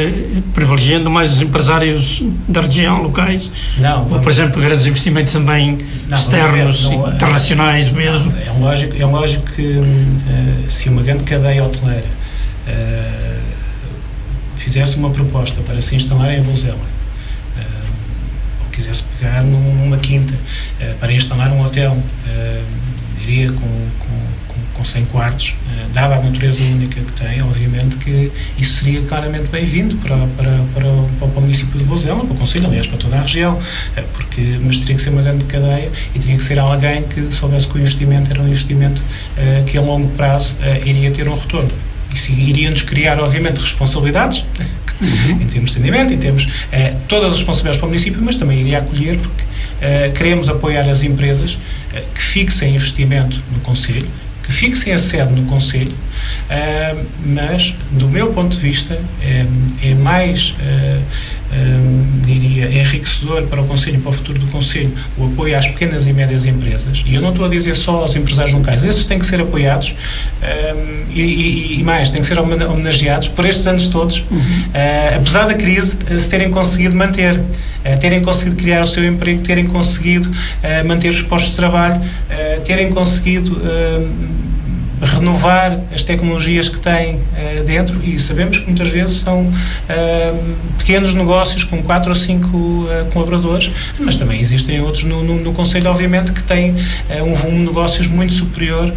privilegiando mais os empresários da região, locais? Não. Ou, por exemplo, grandes investimentos também externos, internacionais mesmo? É lógico que se uma grande cadeia hoteleira fizesse uma proposta para se instalar em Vozela, ou quisesse pegar numa quinta para instalar um hotel, diria com 100 quartos, dada a natureza única que tem, obviamente que isso seria claramente bem-vindo para o município de Vozela, para o Conselho, aliás, para toda a região, mas teria que ser uma grande cadeia e teria que ser alguém que soubesse que o investimento era um investimento que a longo prazo iria ter um retorno. Isso iria-nos criar, obviamente, responsabilidades, em termos de saneamento, em termos todas as responsabilidades para o município, mas também iria acolher, porque queremos apoiar as empresas que fixem investimento no Conselho, que fixem a sede no Conselho, mas, do meu ponto de vista, é mais, diria, enriquecedor para o Conselho e para o futuro do Conselho o apoio às pequenas e médias empresas. E eu não estou a dizer só aos empresários locais, esses têm que ser apoiados e mais, têm que ser homenageados por estes anos todos, apesar da crise, se terem conseguido manter, terem conseguido criar o seu emprego, terem conseguido manter os postos de trabalho, terem conseguido renovar as tecnologias que têm dentro, e sabemos que muitas vezes são pequenos negócios com 4 ou 5 colaboradores, mas também existem outros no Conselho, obviamente, que têm um volume de negócios muito superior,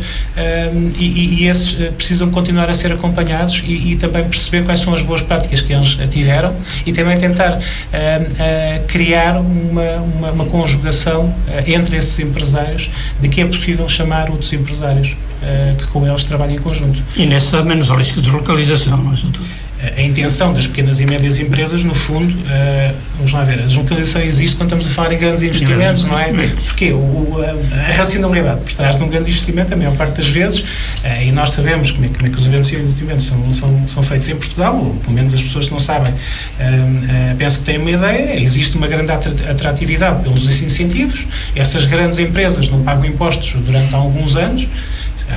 e esses precisam continuar a ser acompanhados e também perceber quais são as boas práticas que eles tiveram, e também tentar criar uma conjugação entre esses empresários, de que é possível chamar outros empresários que com eles trabalham em conjunto. E nesse há menos risco de deslocalização, não é, doutor? A intenção das pequenas e médias empresas, no fundo, vamos lá ver, a deslocalização existe quando estamos a falar em grandes investimentos, não é? Porque a racionalidade por trás de um grande investimento, a maior parte das vezes, e nós sabemos como é que os grandes investimentos são feitos em Portugal, ou pelo menos as pessoas que não sabem, penso que têm uma ideia, existe uma grande atratividade pelos incentivos, essas grandes empresas não pagam impostos durante alguns anos,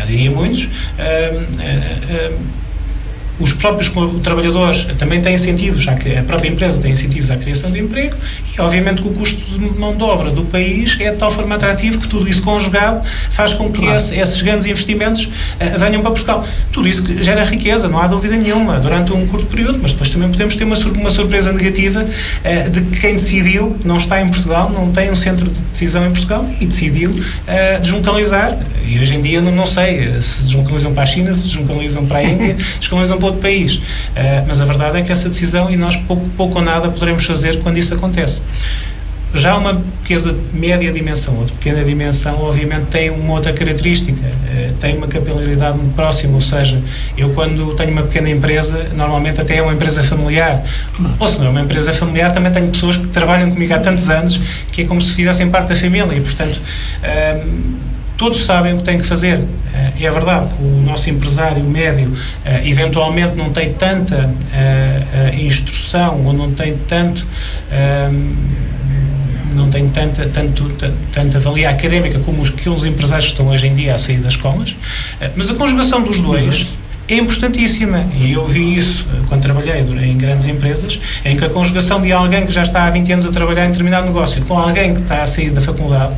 diria muitos, os próprios trabalhadores também têm incentivos, a própria empresa tem incentivos à criação de emprego, e obviamente que o custo de mão de obra do país é de tal forma atrativo que tudo isso conjugado faz com que esses grandes investimentos venham para Portugal. Tudo isso que gera riqueza, não há dúvida nenhuma, durante um curto período, mas depois também podemos ter uma surpresa negativa de que quem decidiu não está em Portugal, não tem um centro de decisão em Portugal e decidiu deslocalizar, e hoje em dia não sei se deslocalizam para a China, se deslocalizam para a Índia, deslocalizam para outro país, mas a verdade é que essa decisão, e nós pouco ou nada poderemos fazer quando isso acontece. Já uma pequena média dimensão, outra pequena dimensão, obviamente tem uma outra característica, tem uma capilaridade muito próxima, ou seja, eu quando tenho uma pequena empresa, normalmente até é uma empresa familiar, ou se não é uma empresa familiar, também tenho pessoas que trabalham comigo há tantos anos, que é como se fizessem parte da família, e portanto todos sabem o que têm que fazer. É verdade que o nosso empresário médio eventualmente não tem tanta instrução, ou não tem tanta valia académica como aqueles empresários que estão hoje em dia a sair das escolas, mas a conjugação dos dois é importantíssima, e eu vi isso quando trabalhei em grandes empresas, em que a conjugação de alguém que já está há 20 anos a trabalhar em determinado negócio com alguém que está a sair da faculdade,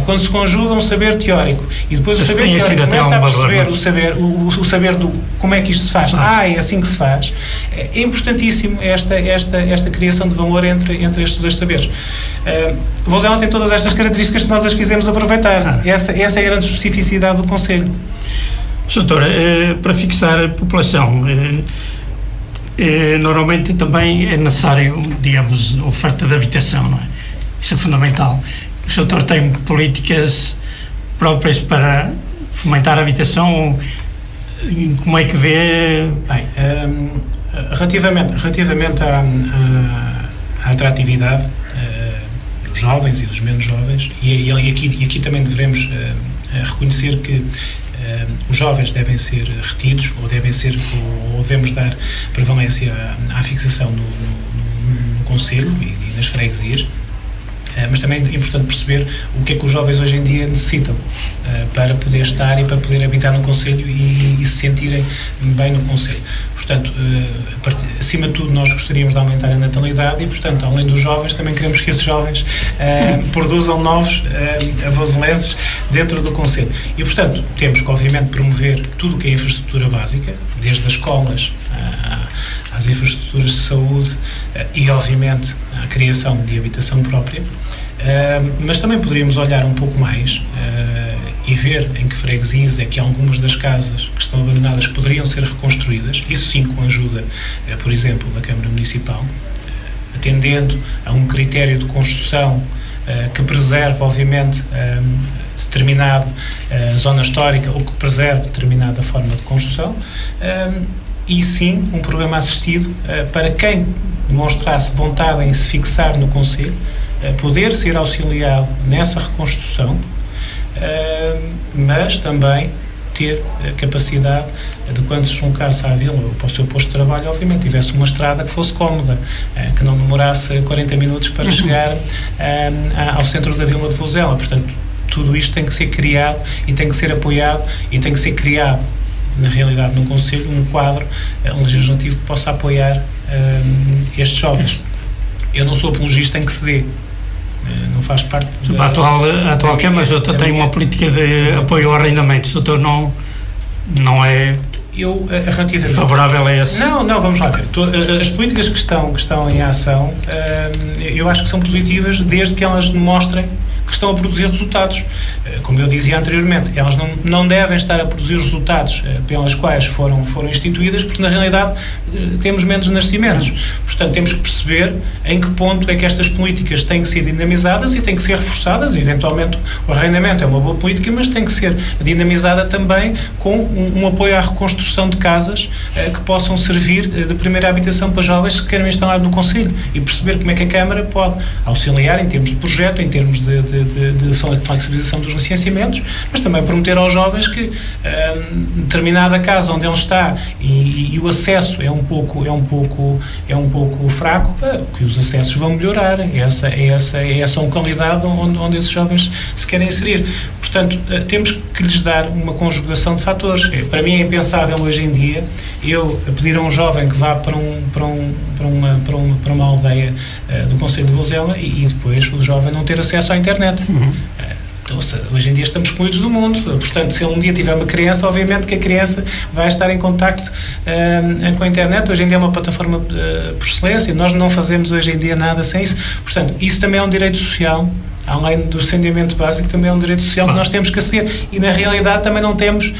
quando se conjuga um saber teórico e depois o saber teórico começa a perceber o saber do como é que isto se faz, é assim que se faz, é importantíssimo esta criação de valor entre estes dois saberes. Vozela tem todas estas características que nós as quisemos aproveitar. Essa é a grande especificidade do Conselho. Doutor, para fixar a população, normalmente também é necessário, digamos, oferta de habitação, não é? Isso é fundamental. O doutor tem políticas próprias para fomentar a habitação? Como é que vê? Bem, relativamente à atratividade dos jovens e dos menos jovens, e aqui também devemos reconhecer que os jovens devem ser retidos ou devemos dar prevalência à fixação no Conselho e nas freguesias, mas também é importante perceber o que é que os jovens hoje em dia necessitam para poder estar e para poder habitar no Conselho e se sentirem bem no Conselho. Portanto, acima de tudo, nós gostaríamos de aumentar a natalidade e, portanto, além dos jovens, também queremos que esses jovens produzam novos voselenses dentro do Conselho. E, portanto, temos que, obviamente, promover tudo o que é infraestrutura básica, desde as escolas às infraestruturas de saúde e, obviamente, à criação de habitação própria, mas também poderíamos olhar um pouco mais e ver em que freguesias é que algumas das casas que estão abandonadas poderiam ser reconstruídas, isso sim com a ajuda, por exemplo, da Câmara Municipal, atendendo a um critério de construção que preserve, obviamente, determinada zona histórica ou que preserve determinada forma de construção, e sim um programa assistido para quem demonstrasse vontade em se fixar no Conselho, poder ser auxiliado nessa reconstrução, mas também ter a capacidade de, quando se deslocasse à vila ou para o seu posto de trabalho, obviamente tivesse uma estrada que fosse cómoda, que não demorasse 40 minutos para chegar ao centro da vila de Vozela. Portanto, tudo isto tem que ser criado e tem que ser apoiado e tem que ser criado, na realidade, no Conselho, um quadro legislativo que possa apoiar estes jovens. Eu não sou apologista em que se dê, não faz parte a atual Câmara tem uma política de apoio ao arrendamento. O doutor não é favorável a esse? Não, vamos lá ver. As políticas que estão em ação, eu acho que são positivas desde que elas demonstrem que estão a produzir resultados. Como eu dizia anteriormente, elas não devem estar a produzir resultados pelas quais foram instituídas, porque na realidade temos menos nascimentos. Portanto, temos que perceber em que ponto é que estas políticas têm que ser dinamizadas e têm que ser reforçadas. Eventualmente, o arrendamento é uma boa política, mas tem que ser dinamizada também com um apoio à reconstrução de casas que possam servir de primeira habitação para jovens que queiram instalar no Conselho, e perceber como é que a Câmara pode auxiliar em termos de projeto, em termos de flexibilização dos licenciamentos, mas também prometer aos jovens que determinada casa onde ele está e o acesso é um pouco fraco, que os acessos vão melhorar. Essa localidade onde esses jovens se querem inserir. Portanto, temos que lhes dar uma conjugação de fatores. Para mim é impensável hoje em dia eu pedir a um jovem que vá para uma aldeia do Concelho de Vozela e depois o jovem não ter acesso à internet. Então, hoje em dia estamos excluídos do mundo. Portanto, se ele um dia tiver uma criança, obviamente que a criança vai estar em contacto com a internet. Hoje em dia é uma plataforma por excelência. Nós não fazemos hoje em dia nada sem isso. Portanto, isso também é um direito social. Além do saneamento básico, também é um direito social que nós temos que aceder, e na realidade também não temos,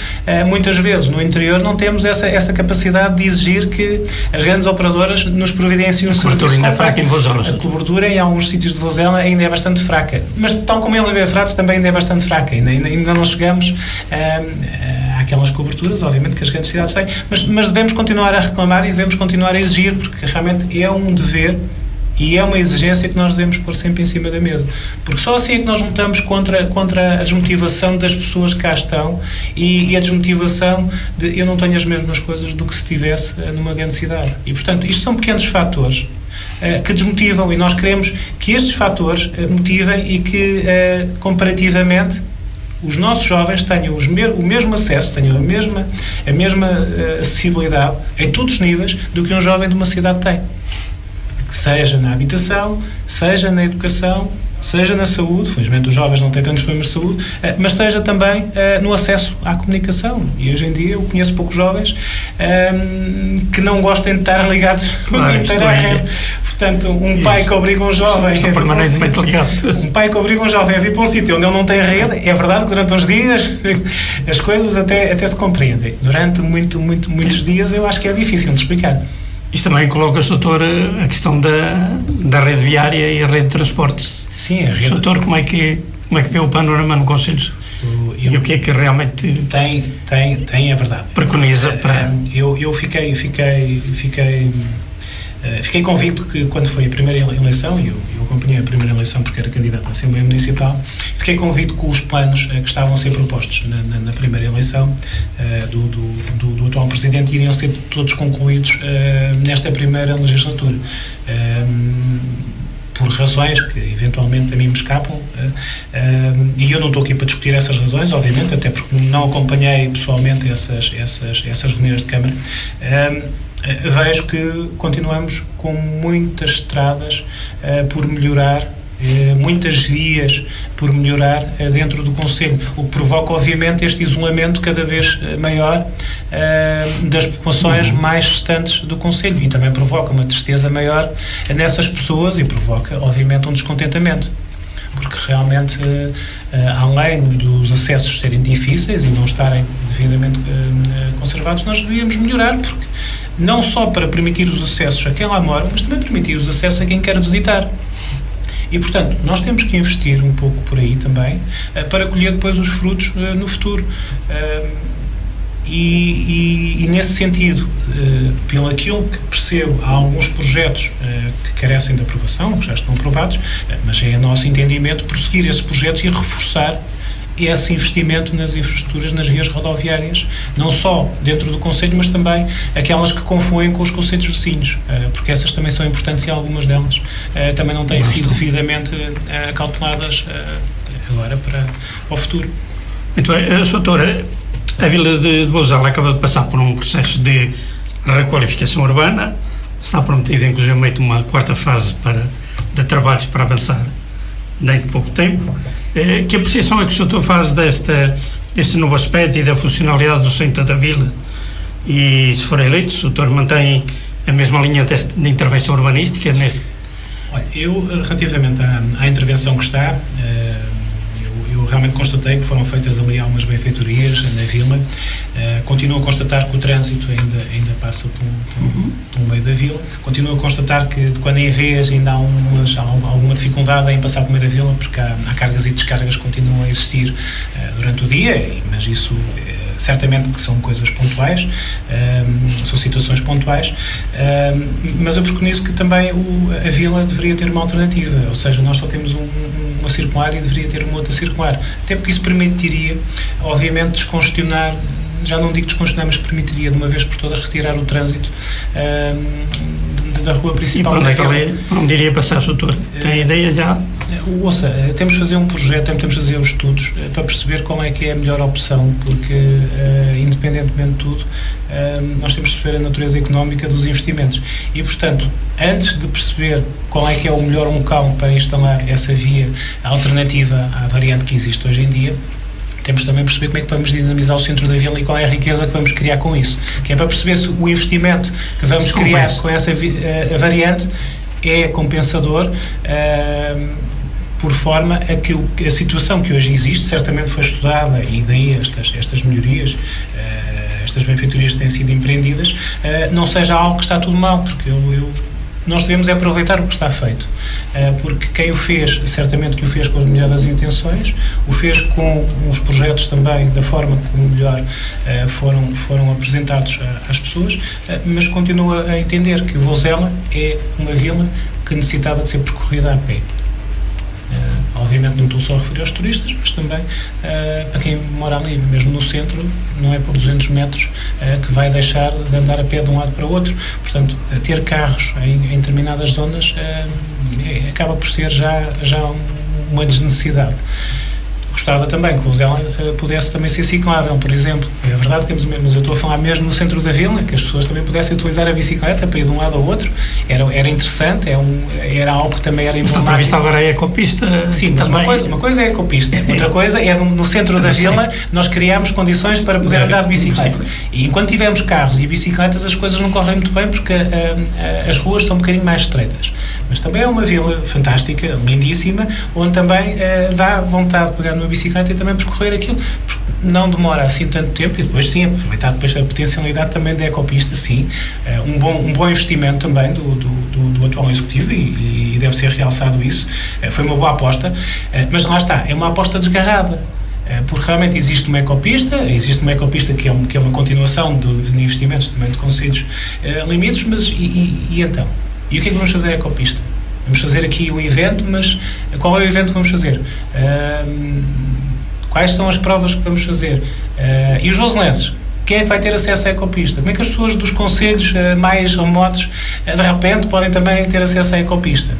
muitas vezes no interior, não temos essa capacidade de exigir que as grandes operadoras nos providenciem um serviço. A cobertura ainda é fraca em Vozela. A cobertura em alguns sítios de Vozela ainda é bastante fraca, mas tal como em Oliveira Frades também ainda é bastante fraca, ainda não chegamos àquelas coberturas, obviamente, que as grandes cidades têm, mas devemos continuar a reclamar e devemos continuar a exigir, porque realmente é um dever e é uma exigência que nós devemos pôr sempre em cima da mesa, porque só assim é que nós lutamos contra a desmotivação das pessoas que cá estão e a desmotivação de eu não tenho as mesmas coisas do que se tivesse numa grande cidade. E, portanto, isto são pequenos fatores que desmotivam, e nós queremos que estes fatores motivem e que, comparativamente, os nossos jovens tenham o mesmo acesso, tenham a mesma acessibilidade em todos os níveis do que um jovem de uma cidade tem. Seja na habitação, seja na educação, seja na saúde, felizmente os jovens não têm tantos problemas de saúde, mas seja também no acesso à comunicação. E hoje em dia eu conheço poucos jovens que não gostem de estar ligados o dia inteiro à rede. Portanto, um pai que obriga um jovem permanentemente ligado. Um pai que obriga um jovem a vir para um sítio onde ele não tem rede, é verdade que durante uns dias as coisas até se compreendem. Durante muitos dias eu acho que é difícil de explicar. Isto também coloca, doutor, a questão da rede viária e a rede de transportes. Sim, a rede... Doutor, como é que vê o panorama no Conselho? E o que é que realmente tem, é verdade. Preconiza para... Eu fiquei convicto que quando foi a primeira eleição, e eu acompanhei a primeira eleição porque era candidato à Assembleia Municipal, fiquei convicto que os planos que estavam a ser propostos na primeira eleição do atual Presidente iriam ser todos concluídos nesta primeira legislatura. Por razões que eventualmente a mim me escapam, e eu não estou aqui para discutir essas razões, obviamente, até porque não acompanhei pessoalmente essas reuniões de Câmara. Vejo que continuamos com muitas estradas por melhorar, muitas vias por melhorar dentro do Conselho, o que provoca obviamente este isolamento cada vez maior das populações mais distantes do Conselho, e também provoca uma tristeza maior nessas pessoas e provoca obviamente um descontentamento, porque realmente além dos acessos serem difíceis e não estarem devidamente conservados, nós devíamos melhorar, porque não só para permitir os acessos a quem lá mora, mas também permitir os acessos a quem quer visitar. E, portanto, nós temos que investir um pouco por aí também, para colher depois os frutos no futuro. E nesse sentido, pelo aquilo que percebo, há alguns projetos que carecem de aprovação, que já estão aprovados, mas é nosso entendimento prosseguir esses projetos e reforçar esse investimento nas infraestruturas, nas vias rodoviárias, não só dentro do Conselho, mas também aquelas que confluem com os concelhos vizinhos, porque essas também são importantes e algumas delas também não têm sido devidamente calculadas agora para o futuro. Muito bem, doutora, a Vila de Vozela acaba de passar por um processo de requalificação urbana, está prometida inclusive uma quarta fase de trabalhos para avançar dentro de pouco tempo. Que apreciação é que o doutor faz deste novo aspecto e da funcionalidade do centro da Vila? E se for eleito, o doutor mantém a mesma linha de intervenção urbanística neste? Olha, eu, relativamente à intervenção que está, eu realmente constatei que foram feitas ali algumas benfeitorias na Vila. Continuo a constatar que o trânsito ainda passa pelo meio da Vila. Continuo a constatar que de quando em vez ainda há alguma dificuldade em passar pelo meio da Vila, porque há cargas e descargas que continuam a existir durante o dia, mas isso certamente que são coisas pontuais, são situações pontuais, mas eu preconizo que também a Vila deveria ter uma alternativa, ou seja, nós só temos uma circular e deveria ter uma outra circular, até porque isso permitiria, obviamente, descongestionar, já não digo descongestionar, mas permitiria de uma vez por todas retirar o trânsito da rua principal. E para onde iria passar, doutor? Tem ideia já? Ouça, temos de fazer um projeto, temos de fazer os estudos para perceber qual é que é a melhor opção, porque independentemente de tudo, nós temos de perceber a natureza económica dos investimentos e, portanto, antes de perceber qual é que é o melhor local para instalar essa via alternativa à variante que existe hoje em dia, temos também de perceber como é que vamos dinamizar o centro da Vila e qual é a riqueza que vamos criar com isso, que é para perceber se o investimento que vamos criar com essa variante é compensador, por forma a que a situação que hoje existe certamente foi estudada, e daí estas melhorias, estas benfeitorias que têm sido empreendidas, não seja algo que está tudo mal, porque nós devemos aproveitar o que está feito, porque quem o fez, certamente que o fez com as melhores intenções, o fez com os projetos também da forma como melhor foram apresentados às pessoas, mas continua a entender que Vozela é uma vila que necessitava de ser percorrida a pé. Obviamente não estou só a referir aos turistas, mas também para quem mora ali, mesmo no centro, não é por 200 metros que vai deixar de andar a pé de um lado para o outro. Portanto, ter carros em determinadas zonas acaba por ser já uma desnecessidade. gostava também que o Vozela pudesse também ser ciclável, por exemplo. É verdade que temos o mesmo, mas eu estou a falar mesmo no centro da vila, que as pessoas também pudessem utilizar a bicicleta para ir de um lado ao outro. Era interessante, era algo que também era emblemático. Está previsto agora a ecopista. Sim, mas uma coisa é a ecopista, outra coisa é no centro da vila nós criámos condições para poder andar de bicicleta. E enquanto tivermos carros e bicicletas, as coisas não correm muito bem porque as ruas são um bocadinho mais estreitas. Mas também é uma vila fantástica, lindíssima, onde também dá vontade de pegar numa bicicleta e também percorrer aquilo. Não demora assim tanto tempo e depois sim, aproveitar depois a potencialidade também da ecopista, sim. Um bom investimento também do atual executivo e deve ser realçado isso. Foi uma boa aposta, mas lá está, é uma aposta desgarrada. Porque realmente existe uma ecopista que é uma continuação de investimentos também de conselhos limites, mas e então? E o que é que vamos fazer a ecopista? Vamos fazer aqui um evento, mas qual é o evento que vamos fazer? Quais são as provas que vamos fazer? E os voselenses? Quem é que vai ter acesso à ecopista? Como é que as pessoas dos concelhos mais remotos de repente podem também ter acesso à ecopista?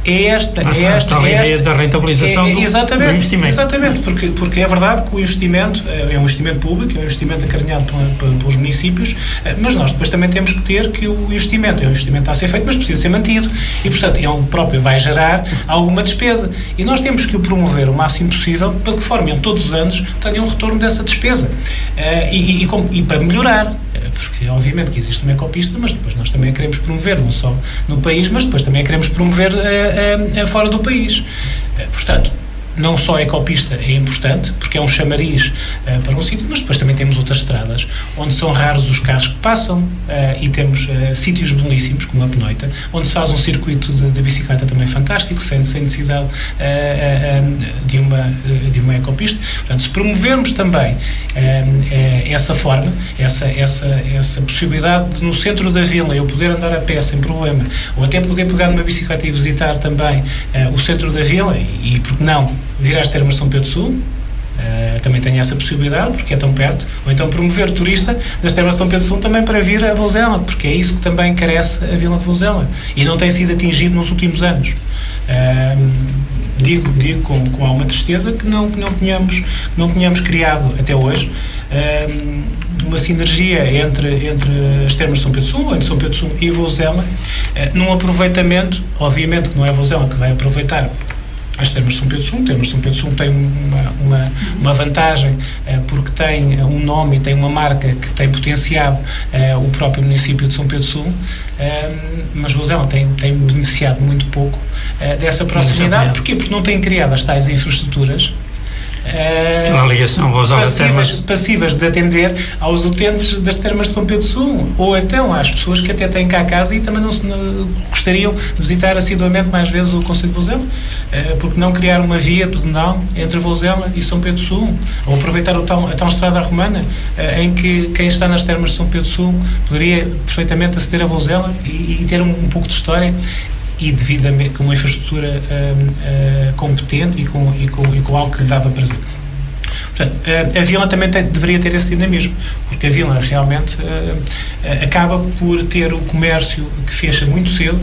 É esta a ideia da rentabilização do investimento. Exatamente, porque é verdade que o investimento é um investimento público, é um investimento acarinhado pelos municípios, mas nós depois também temos que ter que o investimento é um investimento a ser feito, mas precisa ser mantido e, portanto, ele próprio vai gerar alguma despesa. E nós temos que o promover o máximo possível para que, de forma em todos os anos, tenha um retorno dessa despesa. E para melhorar, porque obviamente que existe uma ecopista, mas depois nós também a queremos promover, não só no país, mas depois também a queremos promover fora do país. Portanto, não só a ecopista é importante, porque é um chamariz para um sítio, mas depois também temos outras estradas, onde são raros os carros que passam, e temos sítios belíssimos, como a Penoita, onde se faz um circuito de bicicleta também fantástico, sem necessidade de uma ecopista. Portanto, se promovermos também essa forma, essa possibilidade de no centro da vila eu poder andar a pé sem problema, ou até poder pegar numa bicicleta e visitar também o centro da vila, e porque não vir às Termas de São Pedro Sul, também tem essa possibilidade, porque é tão perto, ou então promover o turista das Termas de São Pedro Sul também para vir a Vozela, porque é isso que também carece a Vila de Vozela, e não tem sido atingido nos últimos anos. Digo com alguma tristeza que não tínhamos criado até hoje uma sinergia entre as Termas de São Pedro Sul, entre São Pedro Sul e Vozela, num aproveitamento, obviamente que não é a Vozela que vai aproveitar as Termas de São Pedro Sul. Termas de São Pedro Sul tem uma vantagem, porque tem um nome e tem uma marca que tem potenciado o próprio município de São Pedro Sul, mas Vozela tem beneficiado muito pouco dessa proximidade. Porquê? Porque não tem criado as tais infraestruturas ligação passivas de atender aos utentes das Termas de São Pedro Sul, ou então às pessoas que até têm cá a casa e também não gostariam de visitar assiduamente mais vezes o concelho de Vozela, porque não criar uma via pedonal entre Vozela e São Pedro Sul, ou aproveitar a tal estrada romana, em que quem está nas Termas de São Pedro Sul poderia perfeitamente aceder a Vozela e ter um pouco de história e devidamente com uma infraestrutura competente e com algo que lhe dava prazer. Portanto, a Vila também deveria ter esse dinamismo, porque a Vila realmente acaba por ter o comércio que fecha muito cedo,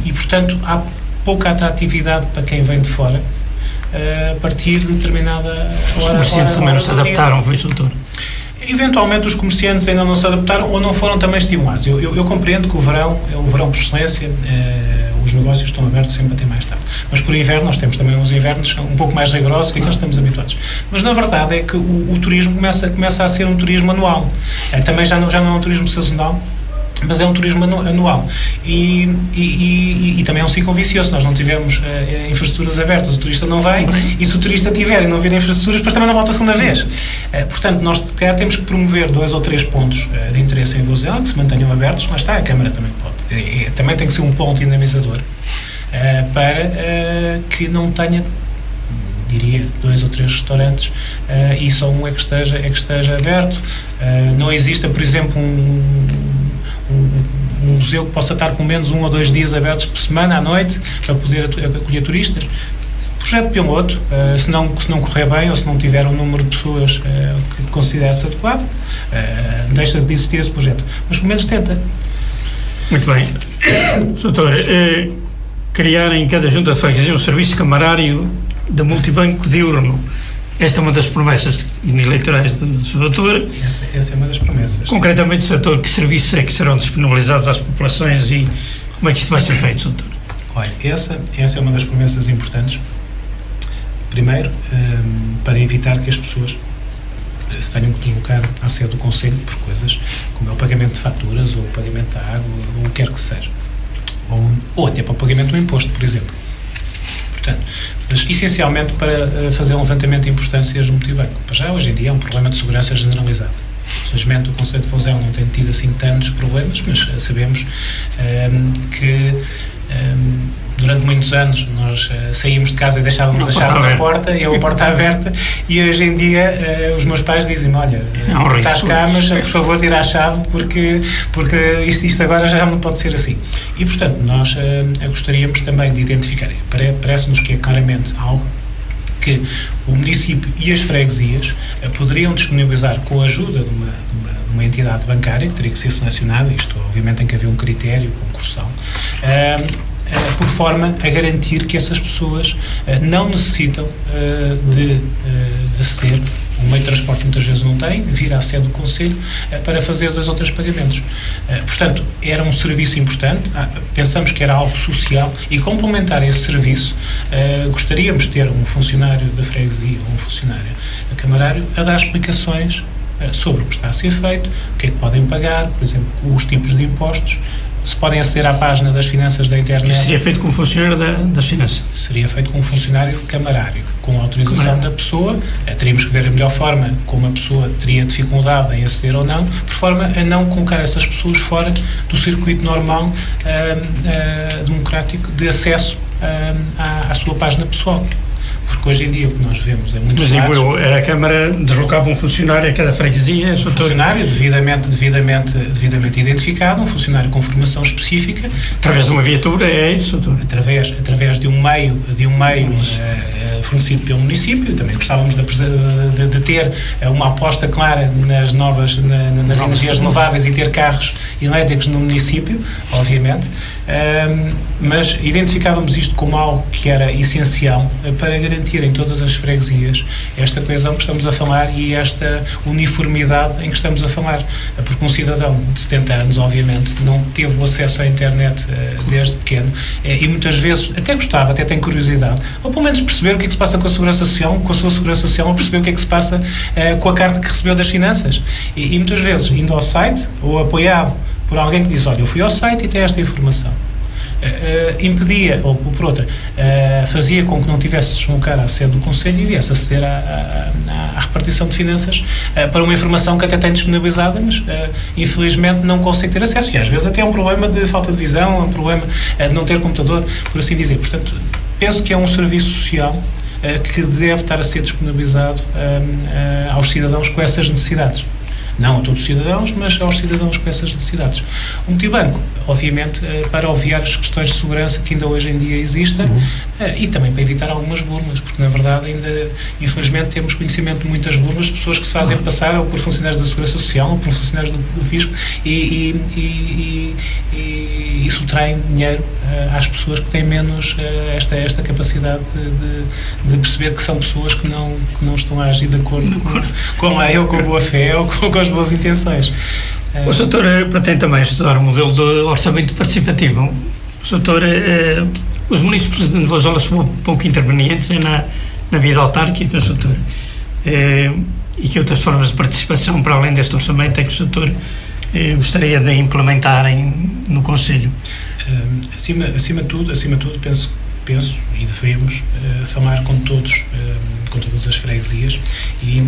e portanto há pouca atratividade para quem vem de fora a partir de determinada hora. Os comerciantes também não se adaptaram, foi isso, doutor? Eventualmente os comerciantes ainda não se adaptaram ou não foram também estimulados. Eu compreendo que o verão é o verão por excelência, os negócios estão abertos sempre até mais tarde. Mas por inverno, nós temos também uns invernos um pouco mais rigorosos que aqueles que estamos habituados. Mas na verdade é que o turismo começa a ser um turismo anual. Também já não é um turismo sazonal, mas é um turismo anual e também é um ciclo vicioso. Nós não tivemos infraestruturas abertas, o turista não vem, e se o turista tiver e não vir infraestruturas, depois também não volta a segunda vez. Portanto, nós temos que promover 2 ou 3 pontos de interesse em Vozela, que se mantenham abertos. Lá está, a Câmara também pode, também tem que ser um ponto dinamizador, para que não tenha, diria, 2 ou 3 restaurantes, e só um é que esteja aberto. Não exista, por exemplo, um museu que possa estar com menos 1 ou 2 dias abertos por semana à noite para poder acolher turistas. Projeto piloto, se não correr bem ou se não tiver um número de pessoas que considere-se adequado, deixa de existir esse projeto. Mas pelo menos tenta. Muito bem. Doutor, criar em cada junta de freguesia um serviço camarário de multibanco diurno. Esta é uma das promessas eleitorais do Sr. Doutor. Essa é uma das promessas. Concretamente, Sr. Doutor, que serviços é que serão disponibilizados às populações e como é que isto vai ser feito, Sr. Doutor? Olha, essa é uma das promessas importantes. Primeiro, para evitar que as pessoas se tenham que deslocar à sede do Conselho por coisas como é o pagamento de faturas ou o pagamento da água ou o que quer que seja. Ou até para o pagamento do imposto, por exemplo. Portanto, mas essencialmente para fazer um levantamento de importâncias do multibanco. Para já, hoje em dia, é um problema de segurança generalizado. Felizmente, o Conselho de Vozela não tem tido assim tantos problemas, mas sabemos que durante muitos anos nós saímos de casa e deixávamos a chave na porta e a porta aberta, e hoje em dia os meus pais dizem-me: olha, estás cá, mas por favor tira a chave porque isto agora já não pode ser assim. E portanto nós gostaríamos também de identificar, parece-nos que é claramente algo que o município e as freguesias poderiam disponibilizar com a ajuda de uma entidade bancária, que teria que ser selecionada, isto obviamente tem que haver um critério concursal, por forma a garantir que essas pessoas não necessitam de aceder, o meio de transporte muitas vezes não tem, vir à sede do Conselho para fazer 2 ou 3 pagamentos. Portanto, era um serviço importante, pensamos que era algo social, e complementar esse serviço, gostaríamos de ter um funcionário da freguesia ou um funcionário camarário a dar explicações sobre o que está a ser feito, o que é que podem pagar, por exemplo, os tipos de impostos, se podem aceder à página das finanças da internet. Isso seria feito com um funcionário das finanças? Seria feito com um funcionário camarário, com a autorização da pessoa. Teríamos que ver a melhor forma como a pessoa teria dificuldade em aceder ou não, por forma a não colocar essas pessoas fora do circuito normal democrático de acesso à sua página pessoal. Porque hoje em dia o que nós vemos é muito claro. Mas a Câmara deslocava um funcionário a cada freguesia? Um funcionário devidamente identificado, um funcionário com formação específica. Através de uma viatura, é isso, doutor? Através de um meio fornecido pelo município. Também gostávamos de ter uma aposta clara nas energias renováveis e ter carros elétricos no município, obviamente. Mas identificávamos isto como algo que era essencial para garantir em todas as freguesias esta coesão que estamos a falar e esta uniformidade em que estamos a falar, porque um cidadão de 70 anos obviamente não teve o acesso à internet desde pequeno e muitas vezes até gostava, até tem curiosidade, ou pelo menos perceber o que é que se passa com a Segurança Social, com a sua Segurança Social, ou perceber o que é que se passa com a carta que recebeu das finanças, e muitas vezes indo ao site ou apoiado por alguém que diz: olha, eu fui ao site e tenho esta informação. Impedia, ou por outra, fazia com que não tivesse de deslocar à sede do Conselho e viesse aceder à repartição de finanças para uma informação que até tem disponibilizada, mas infelizmente não consegue ter acesso, e às vezes até é um problema de falta de visão, é um problema de não ter computador, por assim dizer. Portanto, penso que é um serviço social que deve estar a ser disponibilizado aos cidadãos com essas necessidades. Não a todos os cidadãos, mas aos cidadãos com essas necessidades. O multibanco, obviamente, para obviar as questões de segurança que ainda hoje em dia existem, e também para evitar algumas burlas, porque na verdade ainda, infelizmente, temos conhecimento de muitas burlas, de pessoas que se fazem passar ou por funcionários da Segurança Social ou por funcionários do Fisco e subtraem dinheiro às pessoas que têm menos esta capacidade de perceber que são pessoas que não estão a agir de acordo com a lei ou com a boa fé ou com as boas intenções. O doutor pretende também estudar o modelo de orçamento participativo. O doutor, os municípios de Vozela são pouco intervenientes na vida autárquica, o doutor, e que outras formas de participação para além deste orçamento é que o doutor gostaria de implementarem no Conselho? Acima de tudo, penso e devemos falar com todas as freguesias, e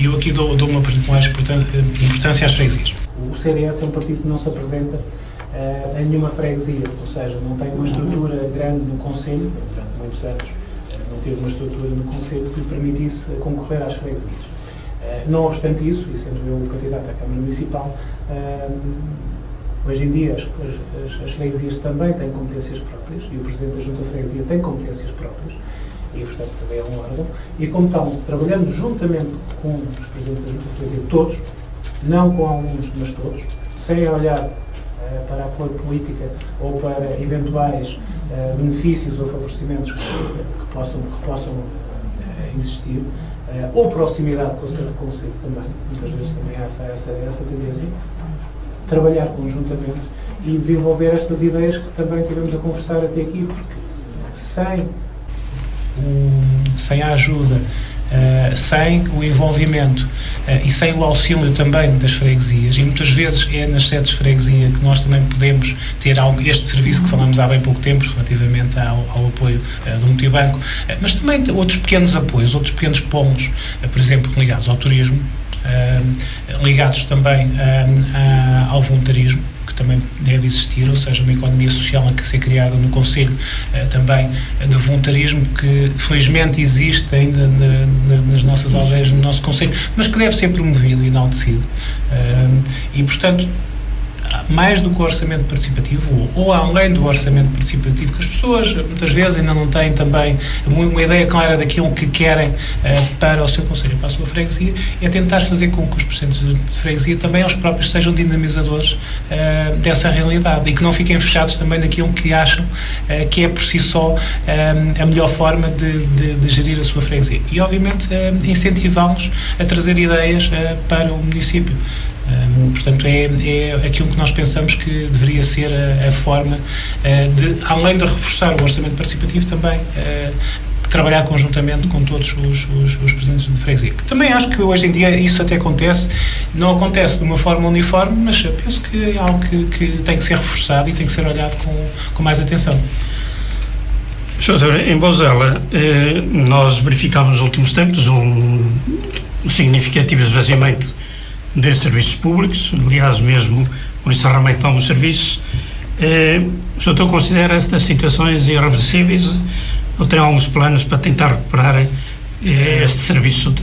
eu aqui dou uma particular importância às freguesias. O CDS é um partido que não se apresenta em nenhuma freguesia, ou seja, não tem uma estrutura grande no Conselho, durante muitos anos não teve uma estrutura no Conselho que lhe permitisse concorrer às freguesias. Não obstante isso, e sendo eu o candidato à Câmara Municipal, hoje em dia as freguesias também têm competências próprias, e o Presidente da Junta de Freguesia tem competências próprias, e portanto também é um órgão, e como tal, trabalhando juntamente com os Presidentes da Junta de Freguesia, todos, não com alguns, mas todos, sem olhar para apoio política ou para eventuais benefícios ou favorecimentos que possam existir, ou proximidade com o Centro de Conselho também, muitas vezes também há essa tendência, trabalhar conjuntamente e desenvolver estas ideias que também tivemos a conversar até aqui, porque sem a ajuda, sem o envolvimento e sem o auxílio também das freguesias, e muitas vezes é nas sedes de freguesia que nós também podemos ter este serviço que falamos há bem pouco tempo relativamente ao apoio do multibanco, mas também outros pequenos apoios, outros pequenos polos, por exemplo, ligados ao turismo, ligados também ao voluntarismo, que também deve existir, ou seja, uma economia social a ser criada no Conselho, também de voluntarismo, que felizmente existe ainda nas nossas aldeias, no nosso Conselho, mas que deve ser promovido e enaltecido. E, portanto, mais do que o orçamento participativo, ou além do orçamento participativo, que as pessoas muitas vezes ainda não têm também uma ideia clara daquilo que querem para o seu concelho, para a sua freguesia, é tentar fazer com que os presentes de freguesia também eles próprios sejam dinamizadores dessa realidade e que não fiquem fechados também naquilo que acham que é por si só a melhor forma de gerir a sua freguesia. E, obviamente, incentivá-los a trazer ideias para o município. Portanto, é aquilo que nós pensamos que deveria ser a forma de, além de reforçar o orçamento participativo, também trabalhar conjuntamente com todos os presidentes de freguesia. Que também acho que hoje em dia isso até acontece, não acontece de uma forma uniforme, mas penso que é algo que tem que ser reforçado e tem que ser olhado com mais atenção. Doutor, em Vozela, nós verificámos nos últimos tempos um significativo esvaziamento de serviços públicos, aliás, mesmo o encerramento de alguns serviços. O doutor considera estas situações irreversíveis ou tem alguns planos para tentar recuperar este serviço?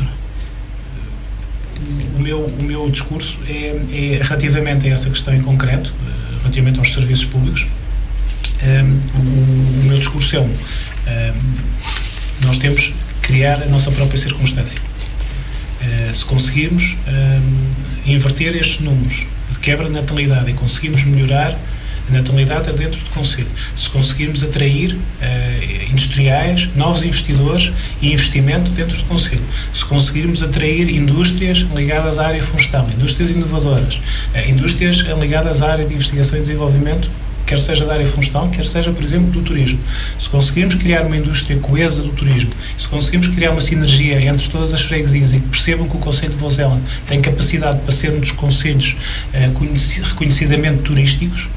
O meu discurso é relativamente a essa questão em concreto, relativamente aos serviços públicos. O meu discurso é nós temos que criar a nossa própria circunstância. Se conseguirmos inverter estes números de quebra de natalidade e conseguirmos melhorar a natalidade dentro do Conselho, se conseguirmos atrair industriais, novos investidores e investimento dentro do Conselho, se conseguirmos atrair indústrias ligadas à área florestal, indústrias inovadoras, indústrias ligadas à área de investigação e desenvolvimento, quer seja da área florestal, quer seja, por exemplo, do turismo. Se conseguirmos criar uma indústria coesa do turismo, se conseguirmos criar uma sinergia entre todas as freguesias e que percebam que o Concelho de Vozela tem capacidade para ser um dos concelhos reconhecidamente turísticos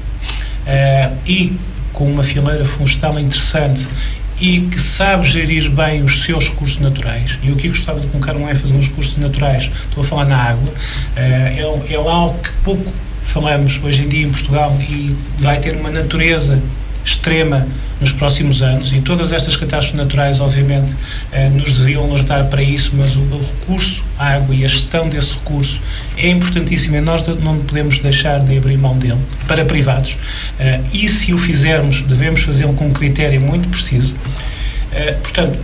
e com uma fileira florestal interessante e que sabe gerir bem os seus recursos naturais, e eu aqui gostava de colocar um ênfase nos recursos naturais, estou a falar na água, é algo que pouco falamos hoje em dia em Portugal e vai ter uma natureza extrema nos próximos anos, e todas estas catástrofes naturais obviamente nos deviam alertar para isso, mas o recurso à água e a gestão desse recurso é importantíssimo e nós não podemos deixar de abrir mão dele para privados, e se o fizermos devemos fazê-lo com um critério muito preciso. Portanto,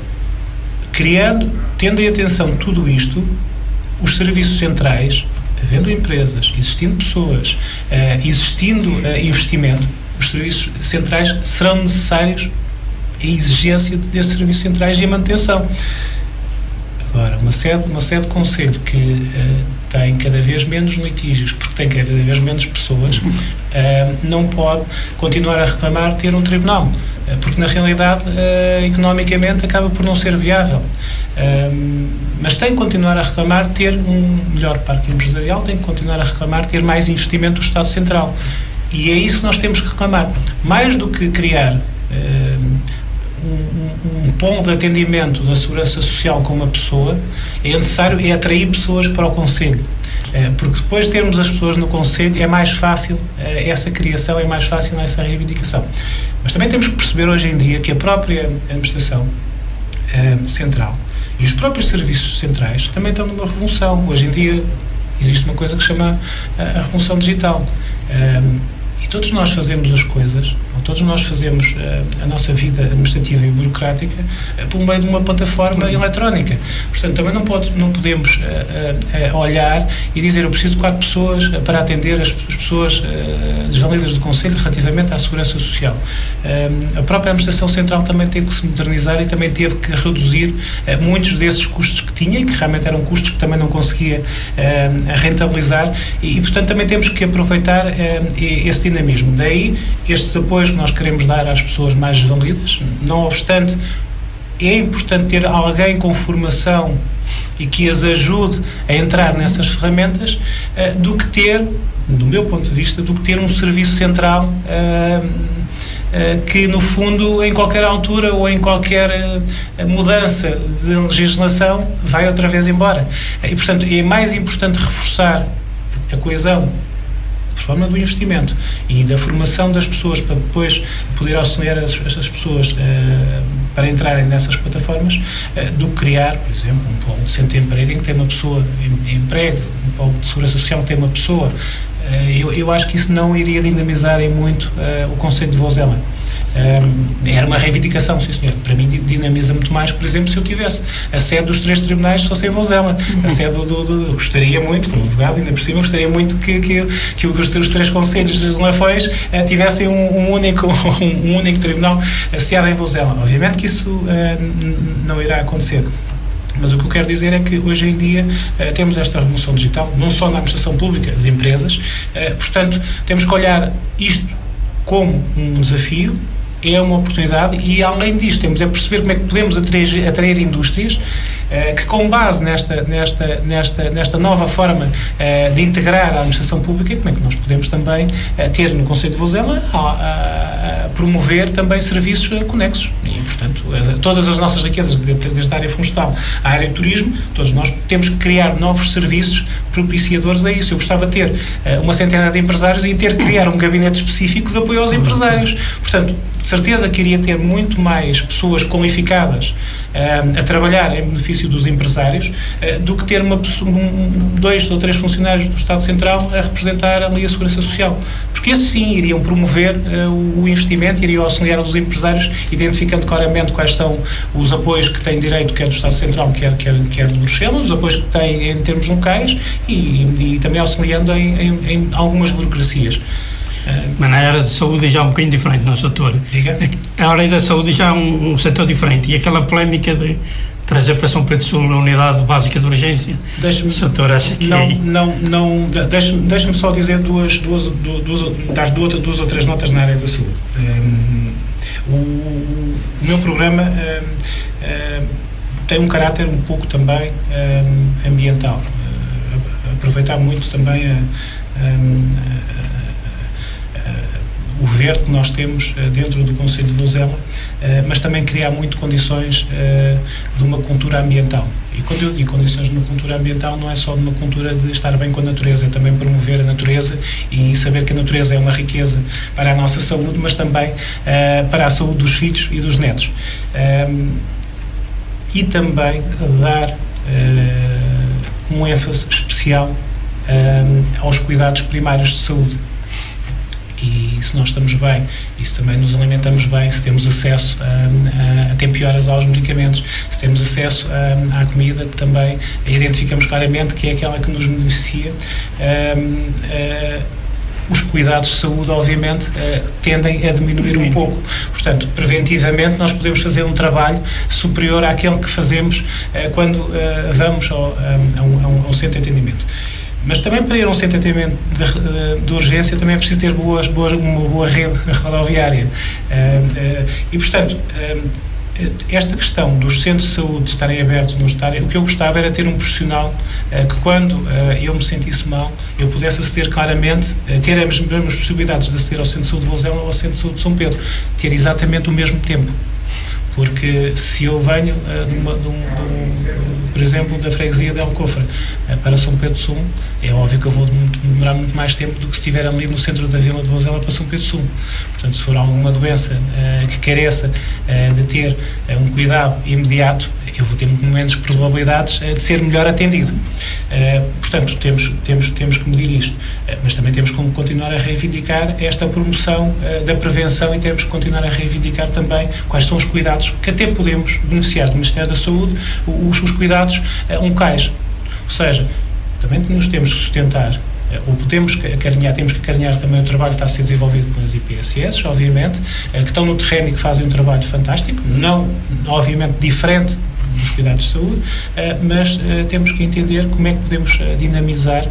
tendo em atenção tudo isto, os serviços centrais, havendo empresas, existindo pessoas, existindo investimento, os serviços centrais serão necessários, a exigência desses serviços centrais e a manutenção. Agora, uma sede de concelho que tem cada vez menos litígios, porque tem cada vez menos pessoas, não pode continuar a reclamar ter um tribunal, porque na realidade, economicamente, acaba por não ser viável. Mas tem que continuar a reclamar ter um melhor parque empresarial, tem que continuar a reclamar ter mais investimento do Estado Central. E é isso que nós temos que reclamar. Mais do que criar um ponto de atendimento da segurança social com uma pessoa, é necessário atrair pessoas para o Concelho. Porque depois de termos as pessoas no Concelho é mais fácil essa criação, é mais fácil essa reivindicação. Mas também temos que perceber hoje em dia que a própria administração central e os próprios serviços centrais também estão numa revolução. Hoje em dia existe uma coisa que se chama a revolução digital. E todos nós fazemos as coisas, ou todos nós fazemos a nossa vida administrativa e burocrática por meio de uma plataforma eletrónica. Portanto, também não podemos olhar e dizer eu preciso de 4 pessoas para atender as pessoas desvalidas do Conselho relativamente à segurança social. A própria Administração Central também teve que se modernizar e também teve que reduzir muitos desses custos que tinha, e que realmente eram custos que também não conseguia rentabilizar, e portanto também temos que aproveitar esse dinamismo. Daí estes apoios que nós queremos dar às pessoas mais desvalidas. Não obstante, é importante ter alguém com formação e que as ajude a entrar nessas ferramentas, do que ter, do meu ponto de vista, do que ter um serviço central que, no fundo, em qualquer altura ou em qualquer mudança de legislação, vai outra vez embora. E, portanto, é mais importante reforçar a coesão por forma do investimento e da formação das pessoas para depois poder auxiliar essas pessoas para entrarem nessas plataformas, do que criar, por exemplo, um polo de centro de emprego em que tem uma pessoa em emprego, um polo de segurança social que tem uma pessoa. Eu acho que isso não iria dinamizar em muito o conceito de Vozela. Era uma reivindicação, sim senhor. Para mim dinamiza muito mais, por exemplo, se eu tivesse a sede dos 3 tribunais fosse em Vozela. A sede gostaria muito, como advogado, ainda por cima, gostaria muito que os 3 conselhos de Lafões tivessem um único tribunal sediado em Vozela. Obviamente que isso não irá acontecer. Mas o que eu quero dizer é que hoje em dia temos esta revolução digital, não só na administração pública, as empresas, portanto, temos que olhar isto como um desafio, é uma oportunidade, e além disto temos é perceber como é que podemos atrair indústrias que, com base nesta nova forma de integrar a administração pública, como é que nós podemos também ter no Conselho de Vozela promover também serviços conexos. E, portanto, todas as nossas riquezas, desde a área florestal à área de turismo, todos nós temos que criar novos serviços propiciadores a isso. Eu gostava de ter uma centena de empresários e ter que criar um gabinete específico de apoio aos empresários. Portanto, de certeza que iria ter muito mais pessoas qualificadas a trabalhar em benefício dos empresários do que ter 2 ou 3 funcionários do Estado Central a representar ali a Segurança Social. Porque esses sim iriam promover o investimento, iriam auxiliar os empresários, identificando claramente quais são os apoios que têm direito, quer do Estado Central, quer de Bruxelas, os apoios que têm em termos locais, e também auxiliando em algumas burocracias. Mas na área de saúde já é um bocadinho diferente, não, doutor? Diga. A área da saúde já é um setor diferente, e aquela polémica de trazer para São Pedro Sul na unidade básica de urgência, o doutor acha que deixe-me só dizer dar duas ou 3 notas na área da saúde. O meu programa tem um caráter um pouco também ambiental, aproveitar muito também o verde que nós temos dentro do Conselho de Vozela, mas também criar muito condições de uma cultura ambiental. E quando eu digo condições de uma cultura ambiental, não é só de uma cultura de estar bem com a natureza, é também promover a natureza e saber que a natureza é uma riqueza para a nossa saúde, mas também para a saúde dos filhos e dos netos. E também dar um ênfase especial aos cuidados primários de saúde. E se nós estamos bem, e se também nos alimentamos bem, se temos acesso a tempo e horas aos medicamentos, se temos acesso à comida, que também identificamos claramente que é aquela que nos beneficia, os cuidados de saúde, obviamente, tendem a diminuir um pouco. Portanto, preventivamente, nós podemos fazer um trabalho superior àquele que fazemos quando vamos a um centro de atendimento. Mas também para ir a um centro de atendimento de urgência também é preciso ter uma boa rede rodoviária. E, portanto, esta questão dos centros de saúde estarem abertos, não estarem, o que eu gostava era ter um profissional que, quando eu me sentisse mal, eu pudesse aceder claramente, ter as mesmas possibilidades de aceder ao Centro de Saúde de Vozela ou ao Centro de Saúde de São Pedro, ter exatamente o mesmo tempo. Porque se eu venho, por exemplo, da freguesia de Alcofra para São Pedro Sul, é óbvio que eu vou demorar muito mais tempo do que se estiver ali no centro da Vila de Vozela para São Pedro Sul. Portanto, se for alguma doença que careça de ter um cuidado imediato, eu vou ter muito menos probabilidades de ser melhor atendido. Portanto, temos que medir isto, mas também temos que continuar a reivindicar esta promoção da prevenção e temos que continuar a reivindicar também quais são os cuidados que até podemos beneficiar do Ministério da Saúde, os cuidados locais. Ou seja, também nos temos que sustentar, ou temos que acarinhar também o trabalho que está a ser desenvolvido pelas IPSS, obviamente, que estão no terreno e que fazem um trabalho fantástico, não, obviamente, diferente dos cuidados de saúde, mas temos que entender como é que podemos dinamizar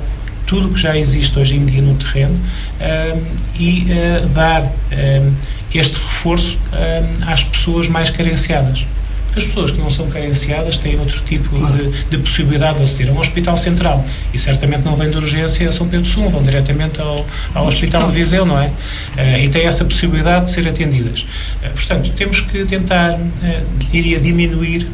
tudo o que já existe hoje em dia no terreno e dar este reforço às pessoas mais carenciadas. As pessoas que não são carenciadas têm outro tipo de possibilidade de aceder a um hospital central e certamente não vêm de urgência a São Pedro Sum, vão diretamente ao Hospital de Viseu, não é? E têm essa possibilidade de ser atendidas. Portanto, temos que tentar diminuir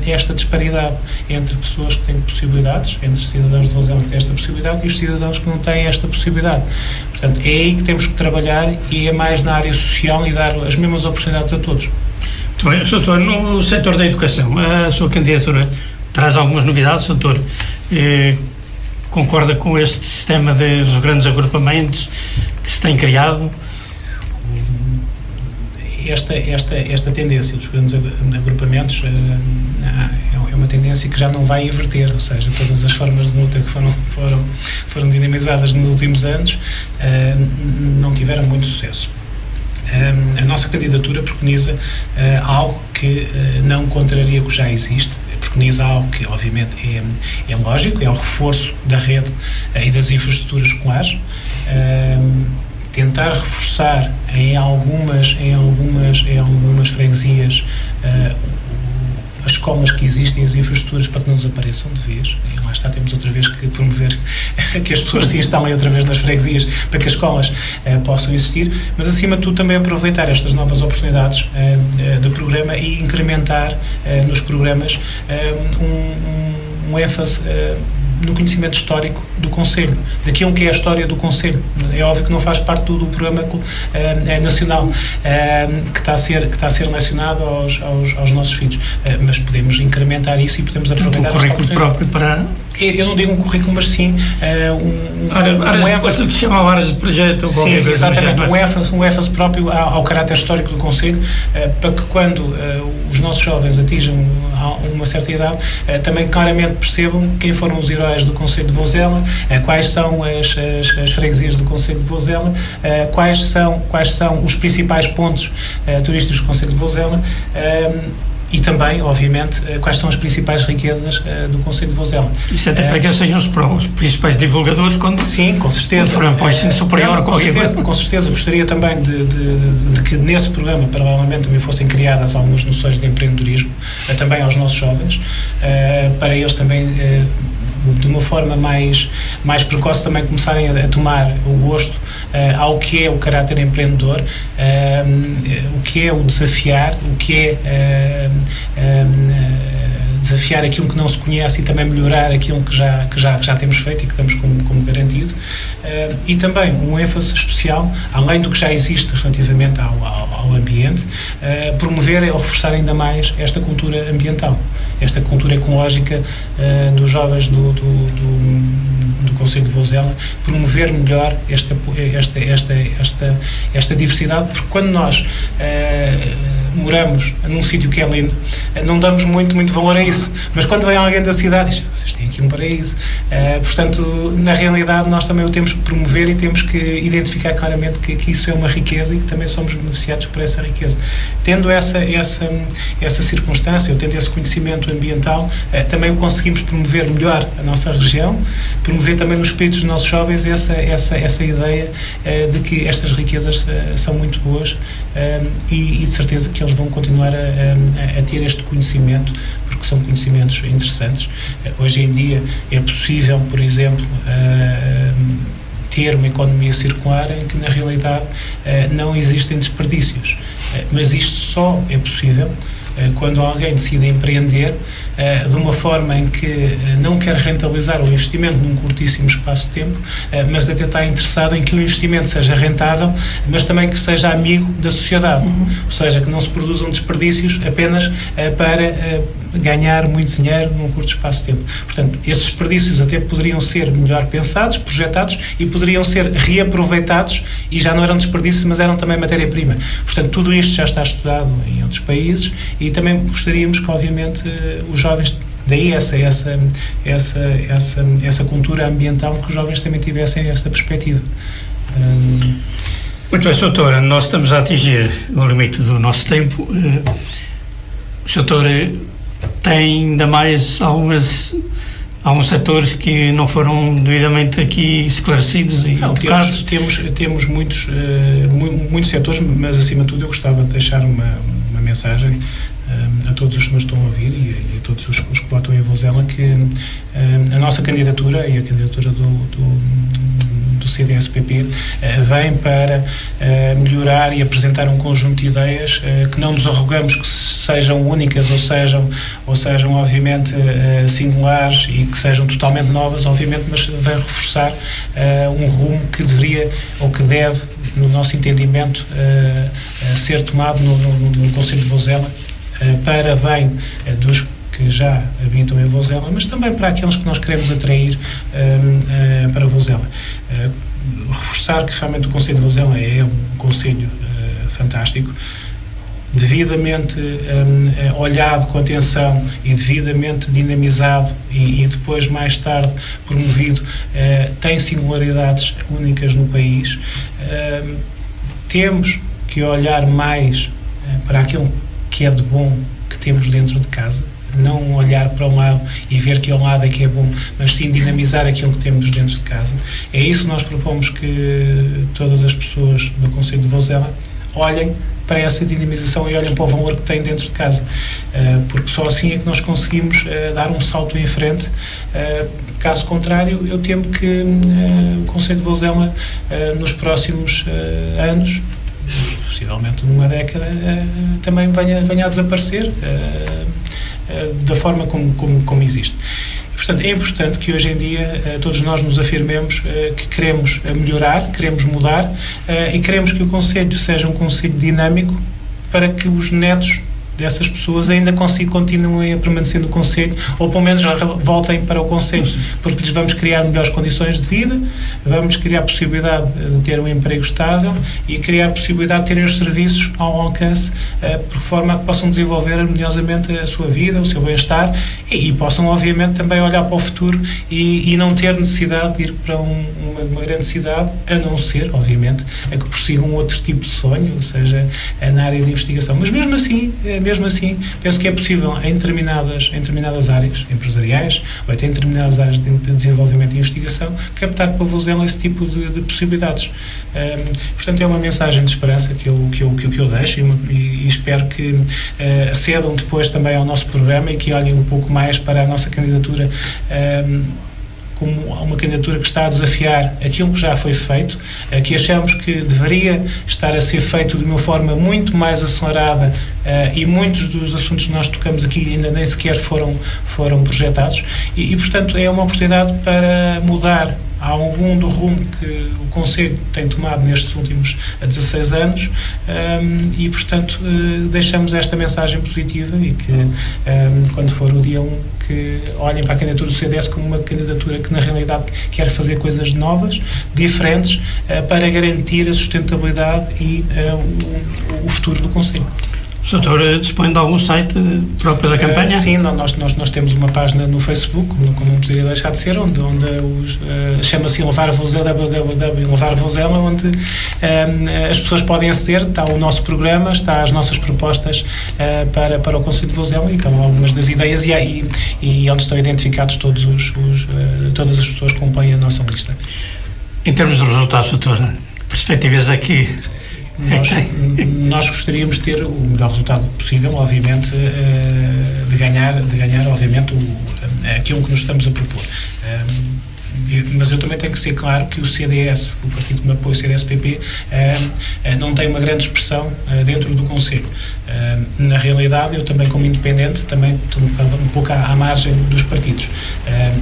esta disparidade entre pessoas que têm possibilidades, entre os cidadãos de Vozela que têm esta possibilidade e os cidadãos que não têm esta possibilidade. Portanto, é aí que temos que trabalhar e é mais na área social e dar as mesmas oportunidades a todos. Muito bem, Sr. Doutor, no setor da educação, a sua candidatura traz algumas novidades, Sr. Doutor. Concorda com este sistema dos grandes agrupamentos que se tem criado? Esta tendência dos grandes agrupamentos é uma tendência que já não vai inverter, ou seja, todas as formas de luta que foram dinamizadas nos últimos anos não tiveram muito sucesso. A nossa candidatura preconiza algo que não contraria o que já existe, preconiza algo que obviamente é lógico, é o reforço da rede e das infraestruturas escolares, tentar reforçar em algumas freguesias as escolas que existem, as infraestruturas para que não desapareçam de vez. E lá está, temos outra vez que promover que as pessoas se instalem outra vez nas freguesias para que as escolas possam existir, mas acima de tudo também aproveitar estas novas oportunidades do programa e incrementar nos programas um ênfase no conhecimento histórico do Conselho, daquilo que é a história do Conselho. É óbvio que não faz parte do programa nacional que está a ser lecionado aos nossos filhos, mas podemos incrementar isso e podemos aproveitar um currículo próprio para... Eu não digo um currículo, mas sim áreas que se chamam áreas de projeto. Sim, exatamente, um ênfase próprio ao caráter histórico do Conselho, para que quando os nossos jovens atinjam uma certa idade, também claramente percebam quem foram os heróis do Concelho de Vozela, quais são as freguesias do Concelho de Vozela, quais são os principais pontos turísticos do Concelho de Vozela, e também, obviamente, quais são as principais riquezas do Concelho de Vozela. Isso até para que eles sejam os principais divulgadores quando... Sim, com certeza. Foram para o ensino superior ou qualquer coisa. Com certeza. Gostaria também de que nesse programa, paralelamente, também fossem criadas algumas noções de empreendedorismo, também aos nossos jovens, para eles também... de uma forma mais precoce também começarem a tomar o gosto ao que é o caráter empreendedor, o que é o desafiar, o que é desafiar aquilo que não se conhece e também melhorar aquilo que já temos feito e que damos como garantido, e também um ênfase especial, além do que já existe relativamente ao ambiente, promover ou reforçar ainda mais esta cultura ambiental, esta cultura ecológica dos jovens do Concelho de Vozela, promover melhor esta diversidade, porque quando nós moramos num sítio que é lindo, não damos muito valor a isso, mas quando vem alguém da cidade diz, vocês têm aqui um paraíso, portanto, na realidade nós também o temos que promover e temos que identificar claramente que isso é uma riqueza e que também somos beneficiados por essa riqueza. Tendo essa circunstância, ou tendo esse conhecimento ambiental, também o conseguimos promover melhor a nossa região, promover também nos espíritos dos nossos jovens essa ideia de que estas riquezas são muito boas, e de certeza que eles vão continuar a ter este conhecimento, porque são conhecimentos interessantes. Hoje em dia é possível, por exemplo, ter uma economia circular em que na realidade não existem desperdícios, mas isto só é possível quando alguém decide empreender de uma forma em que não quer rentabilizar o investimento num curtíssimo espaço de tempo, mas até está interessado em que o investimento seja rentável, mas também que seja amigo da sociedade, ou seja, que não se produzam desperdícios apenas para ganhar muito dinheiro num curto espaço de tempo. Portanto, esses desperdícios até poderiam ser melhor pensados, projetados e poderiam ser reaproveitados e já não eram desperdícios, mas eram também matéria-prima. Portanto, tudo isto já está estudado em outros países e também gostaríamos que, obviamente, os jovens, daí essa cultura ambiental, que os jovens também tivessem esta perspectiva. Muito bem, Sr. nós estamos a atingir o limite do nosso tempo. O Sr. tem ainda mais alguns setores que não foram devidamente aqui esclarecidos e tocados. Temos muitos setores, mas acima de tudo eu gostava de deixar uma mensagem a todos os que nos estão a ouvir e a todos os que votam em Vozela, que a nossa candidatura e a candidatura do CDS-PP vem para melhorar e apresentar um conjunto de ideias que não nos arrogamos que sejam únicas ou sejam obviamente singulares e que sejam totalmente novas, obviamente, mas vem reforçar um rumo que deveria ou que deve, no nosso entendimento, ser tomado no Conselho de Vozela, para bem dos que já habitam em Vozela, mas também para aqueles que nós queremos atrair para Vozela. Reforçar que realmente o Conselho de Vozela é um conselho fantástico, devidamente olhado com atenção e devidamente dinamizado e depois, mais tarde, promovido, tem singularidades únicas no país. Temos que olhar mais para aquilo que é de bom que temos dentro de casa, não olhar para um lado e ver que ao lado é que é bom, mas sim dinamizar aquilo que temos dentro de casa. É isso que nós propomos que todas as pessoas do Conselho de Vozela olhem para essa dinamização e olhem para o valor que têm dentro de casa, porque só assim é que nós conseguimos dar um salto em frente. Caso contrário, eu temo que o Conselho de Vozela nos próximos anos, possivelmente numa década, também venha a desaparecer da forma como existe. Portanto, é importante que hoje em dia todos nós nos afirmemos que queremos melhorar, queremos mudar e queremos que o Conselho seja um Conselho dinâmico para que os netos dessas pessoas ainda continuem a permanecer no Conselho, ou pelo menos voltem para o Conselho, porque lhes vamos criar melhores condições de vida, vamos criar a possibilidade de ter um emprego estável e criar a possibilidade de terem os serviços ao alcance, por forma a que possam desenvolver harmoniosamente a sua vida, o seu bem-estar e possam, obviamente, também olhar para o futuro e não ter necessidade de ir para uma grande cidade, a não ser, obviamente, a que prossigam outro tipo de sonho, ou seja, na área de investigação. Mas mesmo assim, penso que é possível em determinadas áreas empresariais ou até em determinadas áreas de desenvolvimento e investigação captar para Vozela esse tipo de possibilidades. Portanto, é uma mensagem de esperança que eu deixo e espero que acedam depois também ao nosso programa e que olhem um pouco mais para a nossa candidatura como uma candidatura que está a desafiar aquilo que já foi feito, que achamos que deveria estar a ser feito de uma forma muito mais acelerada e muitos dos assuntos que nós tocamos aqui ainda nem sequer foram projetados e, portanto, é uma oportunidade para mudar algum do rumo que o Conselho tem tomado nestes últimos 16 anos e, portanto, deixamos esta mensagem positiva e que, quando for o dia 1, que olhem para a candidatura do CDS como uma candidatura que, na realidade, quer fazer coisas novas, diferentes, para garantir a sustentabilidade e o futuro do Conselho. O Sr. dispõe de algum site próprio da campanha? Sim, nós temos uma página no Facebook, como não poderia deixar de ser, onde chama-se Levar Vozela, Levar Vozela, onde as pessoas podem aceder, está o nosso programa, está as nossas propostas para o Conselho de Vozela e estão algumas das ideias e onde estão identificados todas as pessoas que compõem a nossa lista. Em termos de resultados, Sr. que perspectivas é que nós gostaríamos de ter o melhor resultado possível, obviamente, de ganhar obviamente, aquilo que nos estamos a propor. Mas eu também tenho que ser claro que o CDS, o partido que me apoia, o CDS-PP, não tem uma grande expressão dentro do Conselho. Na realidade, eu também, como independente, também estou um pouco à margem dos partidos.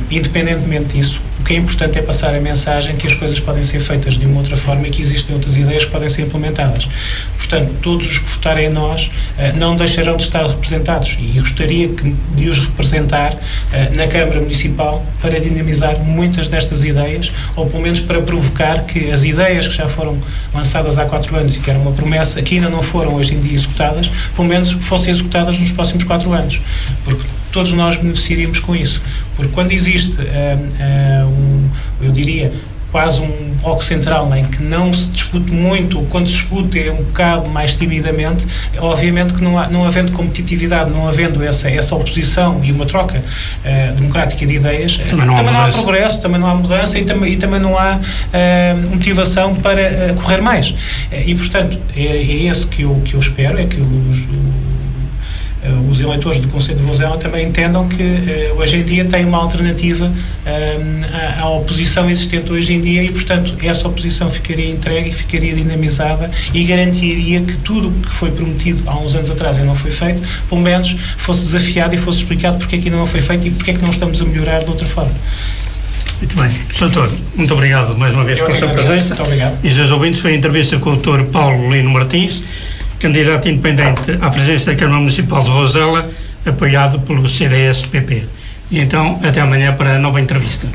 Independentemente disso, o que é importante é passar a mensagem que as coisas podem ser feitas de uma outra forma e que existem outras ideias que podem ser implementadas. Portanto, todos os que votarem em nós não deixarão de estar representados, e gostaria de os representar na Câmara Municipal para dinamizar muitas destas ideias, ou pelo menos para provocar que as ideias que já foram lançadas há 4 anos e que era uma promessa, que ainda não foram hoje em dia executadas, pelo menos fossem executadas nos próximos 4 anos, porque todos nós beneficiaríamos com isso. Porque quando existe, eu diria, quase um bloco central em que não se discute muito, ou quando se discute é um bocado mais timidamente, obviamente que não havendo competitividade, não havendo essa oposição e uma troca democrática de ideias, também não há progresso, também não há mudança e também não há motivação para correr mais. E, portanto, é esse que eu espero, é que os eleitores do Concelho de Vozela também entendam que hoje em dia tem uma alternativa à oposição existente hoje em dia e, portanto, essa oposição ficaria entregue e ficaria dinamizada e garantiria que tudo o que foi prometido há uns anos atrás e não foi feito, pelo menos fosse desafiado e fosse explicado porque é que ainda não foi feito e porque é que não estamos a melhorar de outra forma. Muito bem. Doutor, muito obrigado mais uma vez pela sua presença. Muito obrigado. E os ouvintes, foi a entrevista com o Dr. Paulo Lino Martins, candidato independente à presidência da Câmara Municipal de Vozela, apoiado pelo CDS-PP. E então, até amanhã para a nova entrevista.